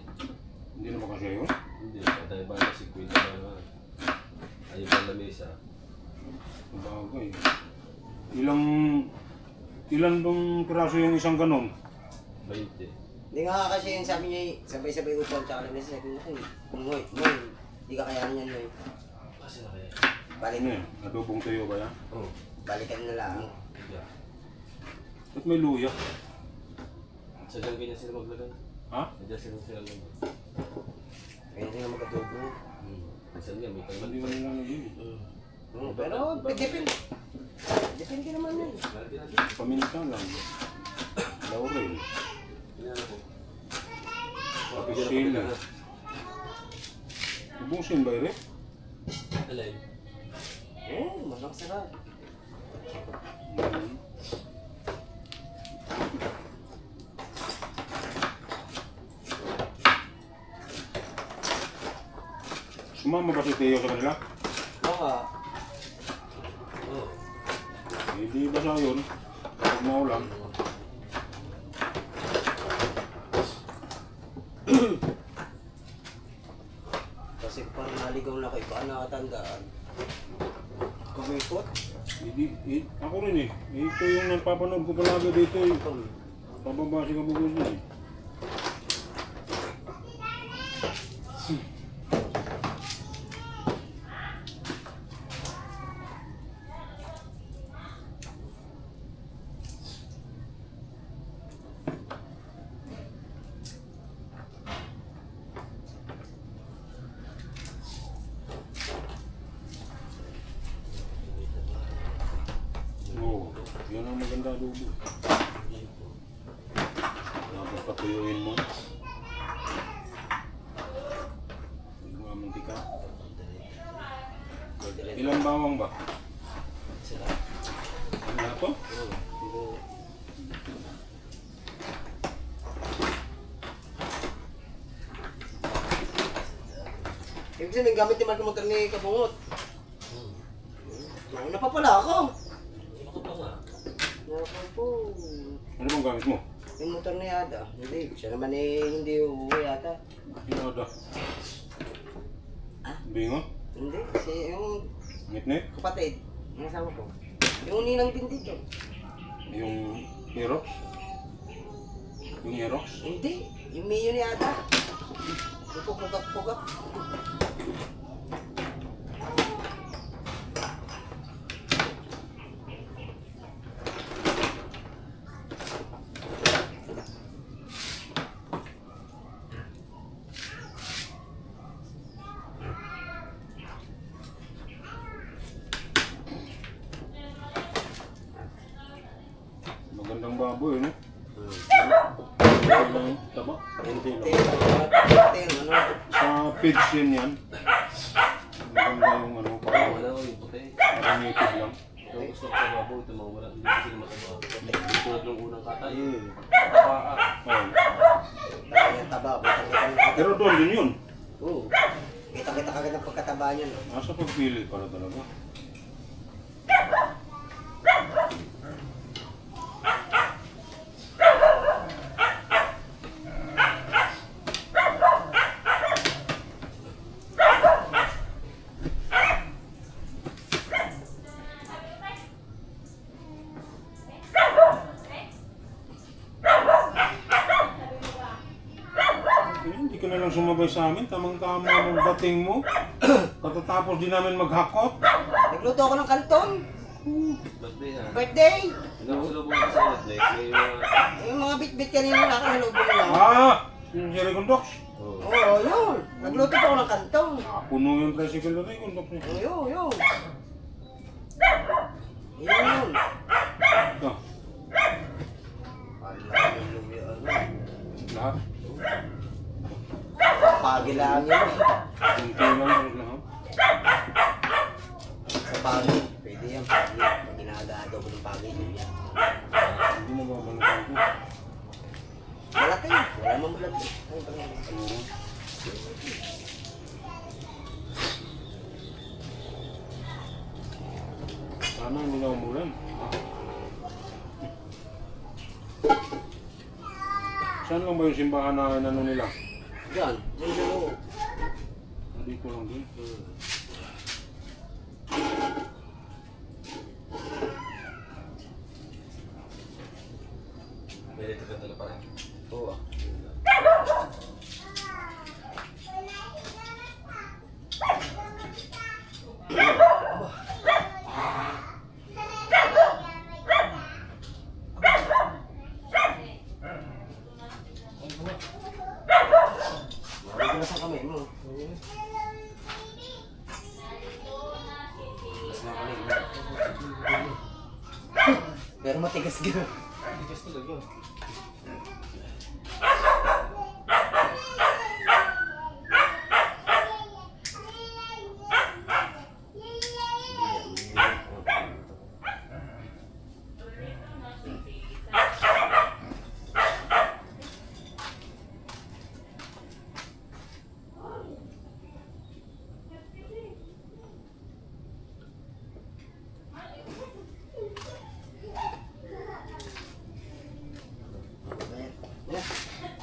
Hindi naman kasi yun. Hindi, patay ba na 50 na naman. Ayun pa lamesa. Ang bago eh. Ilan bang piraso yung isang ganon? 20. Hindi nga kasi yung sabi niya, sabay-sabay upaw tsaka lang nasa sabi niya, Ngoy, hindi ka kayanin yan, Ngoy. Kasi na kaya. Balik, Ano yan? Adobong tuyo ba yan? Oo. balikan na lang. Ba't may luya? Sa dyan ganyan sila maglagay. Ha? Diyan sila maglagay. Kaya hindi nga magkatubo. Minsan nga, may Hindi tanggal. mo nila naging. Pero, depende. Depende naman yun. Paminta lang. Laurel. Apisil. Ubusin ba rin? Alay. Malang sarap. Sumama ba si Teo sa kanila? Baka, Hindi ba sa yun? Pag maulan. kasi parang naligaw na kayo, baka nakatandaan. Kumikot. Ako rin eh. Ito yung nagpapanood ko palagi dito eh. Pababa si Kabugos na eh. Oo, yun ang maganda adobo. Dapat patuyuin mo. Hindi mo mantika. Ilang bawang ba? Ano to? Ibig sabihin, gamit ni Marco motor ni Kabungot. Nauna pa pala ako. Naku po. Ano bang gamit mo? Yung motor ni Ada. Hindi, siya naman eh, hindi uuwi yata. Pinada. Ah? Bingo? Hindi, kasi yung Nit-nit? kapatid, yung asawa ko. Yung ninang din dito. Yung Aerox? Yung Aerox? Hindi, yung Mio ni Ada. Yung pugak-pugak. Magandang baboy, no? Magandang taba. Hindi lang. Tail, ano? Sa pigs yan. Maganda yung ano, parang Wala ko yung puti. parang native lang. Ito gusto ko sa baboy. Ito mga wala. Hindi ko sila mataba. Hindi tulad ng unang katay. Tabaa. Oh. Yung taba, kita-kita. Pero doon din yun. Oo. Kita-kita kagad ang pagkataba niya, no? Nasa pagpili para talaga. Hindi ka na lang sumabay sa amin. Tamang-tama ng dating mo. Katatapos din namin maghakot. Nagluto ako ng kanton. Birthday ha. Birthday! Hindi ako sila bumunta sa outlet. May mga... Yung mga bit-bit kanina nakahalubong lang. Ah! Yung Jerry Condox. Oo, yun. Nagluto pa ako ng kanton. Puno yung tricycle na rin, Condox niya. Oo, yun. Yun. Ah, lahat. Pagi lang yun. Kunti lang ang lahat. Sa pagi. Pwede yan, pagi. Pag ginagado ko ng pagi, yun yan. Hindi na babalikan ko. Malaki. Wala mang malaki. Ay, pag- Oo. Sana hindi na umulan. Saan lang ba yung simbahan na ano nila? Diyan. Diyan sa loob. Dito lang din. May electric na pa rin. Oo. Matigas ang kamay mo. Mas na kamay mo. Pero matigas ka. Tigas talaga.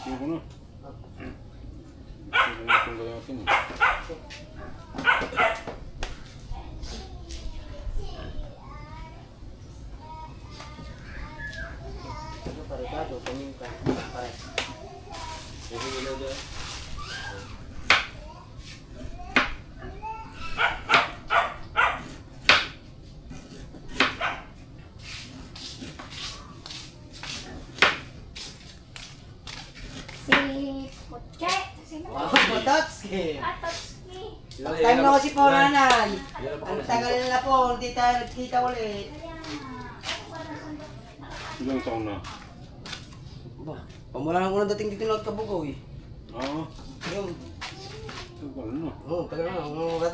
Sino ko na? Sino na itong gayatin eh. Ano pa Ricardo? Tingin ka. Pare. Kasi nila dyan. Si Kutche. Sino? Wow, Pototski! Atotski. Time na ko si po nanay. Ang tagal na po, hindi tayo nagkita ulit. Ilang taon na? Ba, pamula lang ko na dating dito na Kabugoy. Ah, Yun. tagal na. Oo, tagal na. Ano ba?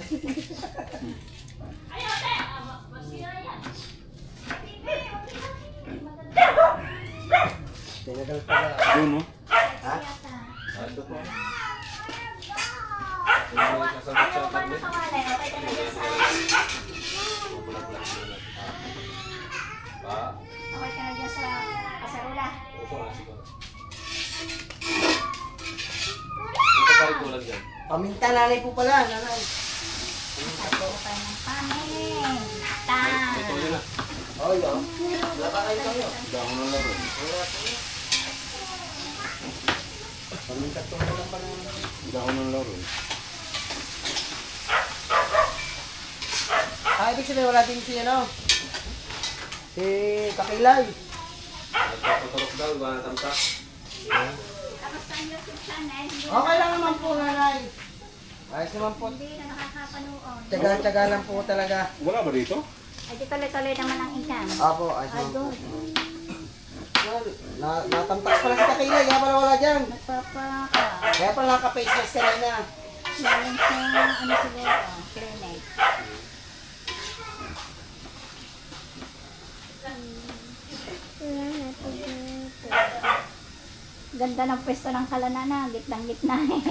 Tinagal pala. Doon no? Ha? Ando po. Ayaw ba nakawalay? Okay ka na dyan sa... Pa. Okay ka na dyan sa kasarula. Opo, nasi ko. Ito pa rin kulang dyan. Paminta nanay po pala, nanay. Ako pa ng paming. Ta. Ito yun na. Oh, yun. Wala pa kayo kayo. Dahon ng laro. Paminta to lang pala. Dahon ng laro. Ibig sabihin wala din si ano? Si Kakilay. Nagpapaturok daw, iba na tamta. Kamusta ang YouTube channel? Okay lang naman po, nanay. Ayos naman po. Hindi na nakakapanood. Tsaga-tsaga lang po talaga. Wala ba dito? Ay, di tuloy-tuloy naman ang income. Apo, ayos Ay, naman po. good. Natamtas pala si Kakilay, kaya pala wala dyan. Nagpapaka. Kaya pala naka-face mask ka na. Galing sa ano siguro, clinic. Ganda ng pwesto ng kalanana, gitnang-gitna eh.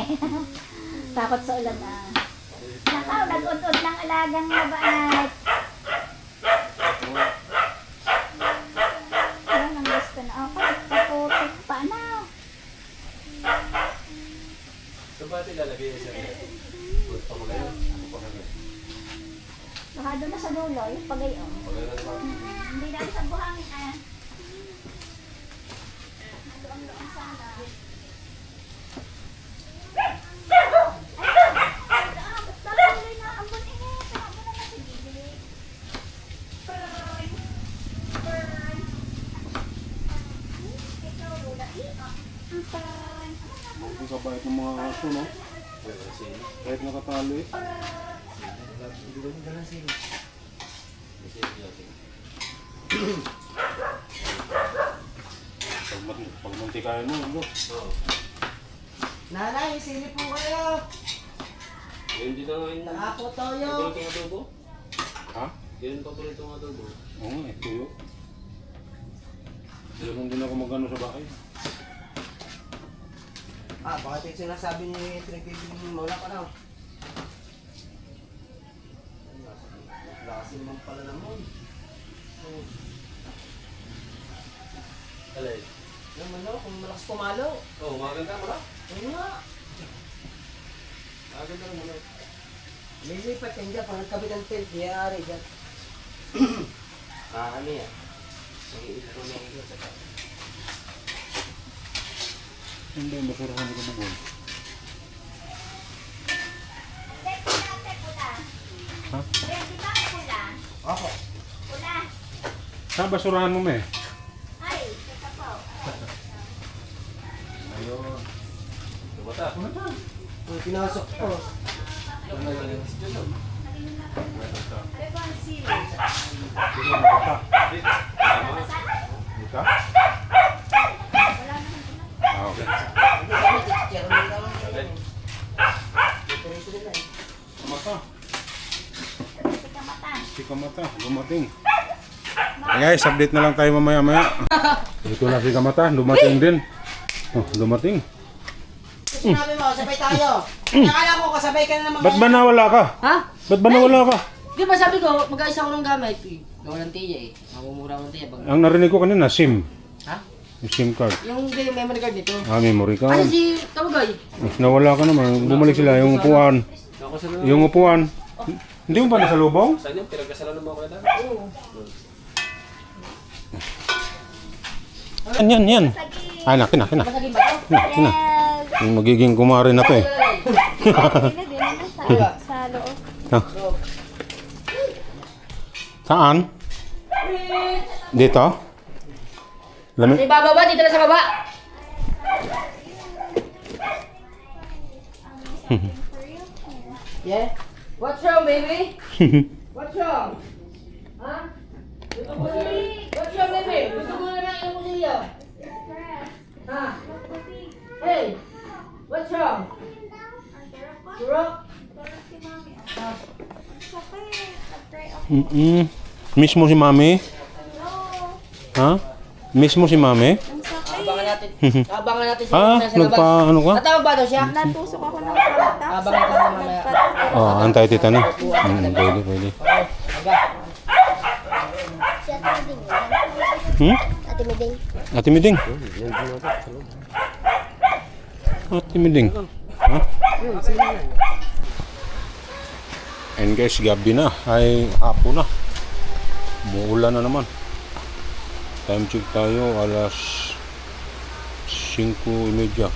Takot sa ulan ah. Nakaw, nag-ud-ud ng alagang mabait. Ayun, ang gusto na ako. Paputik pa na. Ito ba ito ilalagay yung isa niya? Put pa mo ngayon. Ako pa ngayon. Baka doon na sa dulo, yung pagayon. Pagay na naman. Hindi na sa buhangin ah. Doon sana. Hindi ka bait ng mga aso no? Pwede na sino. Kahit nakatali. Kasi natin. Pag munti kayo no, ano? Oo. Nanay, sili po kayo. Yun din na ngayon. Nakapo toyo. Paborito ng adobo? Ha? Yun ang paborito ng adobo. Oo nga eh, tuyo. Ganun din ako magano sa bahay. Bakit yung sinasabi ni Tripibing mo na pa na? Lakas naman pala naman. Alay. Yung ano, kung malakas pumalo. Oo, maganda mo lang. Ano nga? Maganda mo lang. Lilipat yan dyan, pag nagkabit ang tent, niyari dyan. Ano yan? Nag-iisip ko na yun. Hindi, masarahan ko na buwan. Ha? Di ba pula? Ako. Pula. Saan basurahan mo me? Ay, sa tapaw. Ayun. Mata. Pinasok ko. Dito? Okay. Mata. Sika mata. Dumating. Guys, update na lang tayo mamaya-maya. Ito na si Kamata, dumating din. Oh, dumating. Sinabi mo, sabay tayo. Nakala ko kasabay ka na naman. Ba't ba nawala ka? Ha? Ba't ba nawala ka? Di ba sabi ko, mag-aisa ko ng gamit. Gawa ng tiya eh. Mamumura ko ng tiya. Ang narinig ko kanina, SIM. Ha? Yung SIM card. Yung memory card nito. Memory Ano card. si Kamagay? Mas nawala ka naman. Bumalik sila. Yung upuan. Yung upuan. Hindi mo ba nasa lubong? Saan yung pinagkasalan ng mga kulada? Yan. Ay, na. Masagin ba to? Yung magiging kumari na to eh. Sa loob. Ah. Saan? Dito? Lamig? Sa ibaba, dito na sa baba. Yeah? What's wrong, baby? What's wrong? Ha? What's wrong, baby? Gusto ko na lang inom ko sa iyo. Ha? Hey! What's wrong? Turok? Miss mo si Mami? Ha? Miss mo si Mami? Abangan natin. Abangan natin siya. Ah, nasa labas. nagpa-ano ka? Tatawag ba daw siya? Natusok ako ng karata. Abangan natin mamaya. Oh, antay tita na. Pwede. Ate Miding. Ate Miding. Ate Miding. Ha? And guys, gabi na. Ay, hapon na. Muulan na naman. Time check tayo, alas 5:30.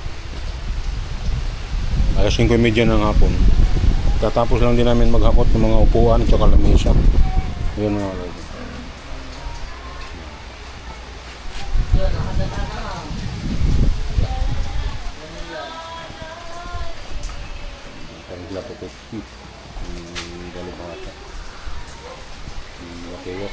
Alas 5:30 ng hapon. Tatapos lang din namin maghakot ng mga upuan at saka lamesa. Yun mga lagi. Kanila po ito. Galibata. Okay.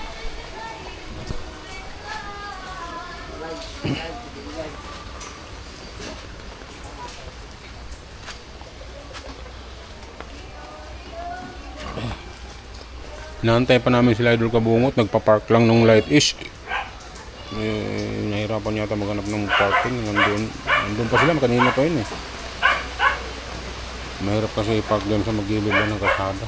Inaantay pa namin sila Idol Kabungot, nagpa-park lang nung light is. Nahirapan yata maghanap ng parking. Nandun pa sila, kanina pa yun eh. Mahirap kasi i-park doon sa magilid lang ng kasada.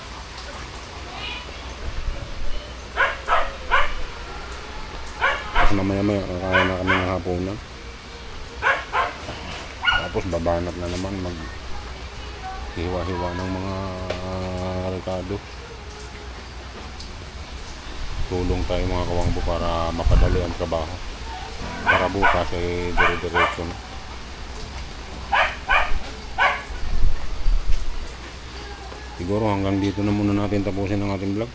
Tapos mamaya-maya, kaya na kami ng hapunan. Tapos babanat na naman mag-hiwa-hiwa ng mga rekado. Tulong tayo mga kawangbo para mapadali ang trabaho. Para bukas ay dire-diretso na. Siguro hanggang dito na muna natin tapusin ang ating vlog.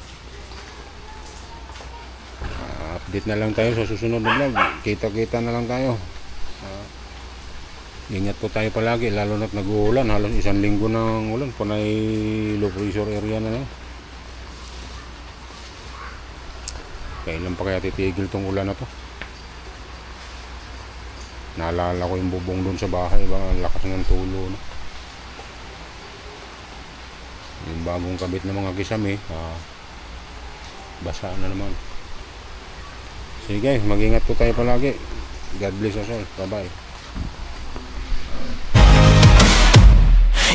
Update na lang tayo sa susunod na vlog. Kita-kita na lang tayo. Ingat po tayo palagi, lalo na't nag-uulan. Halos 1 linggo ng ulan. Punay low pressure area na. Kailan pa kaya titigil tong ulan na to? Naalala ko yung bubong doon sa bahay, ang lakas ng tulo, no? Yung bagong kabit ng mga kisame, basa na naman. Sige guys, mag-ingat po tayo palagi. God bless us all. Bye-bye.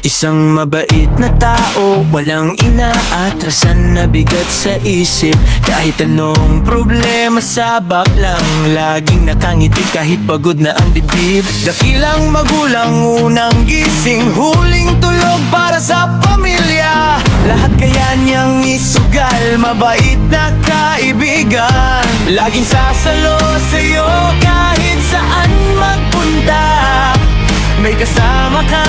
Isang mabait na tao, walang inaatrasan na bigat sa isip. Kahit anong problema sabak lang, laging nakangiti kahit pagod na ang dibdib. Dakilang magulang, unang gising, huling tulog para sa pamilya. Lahat kaya niyang isugal, mabait na kaibigan. Laging sasalo sa'yo kahit saan magpunta. May kasama ka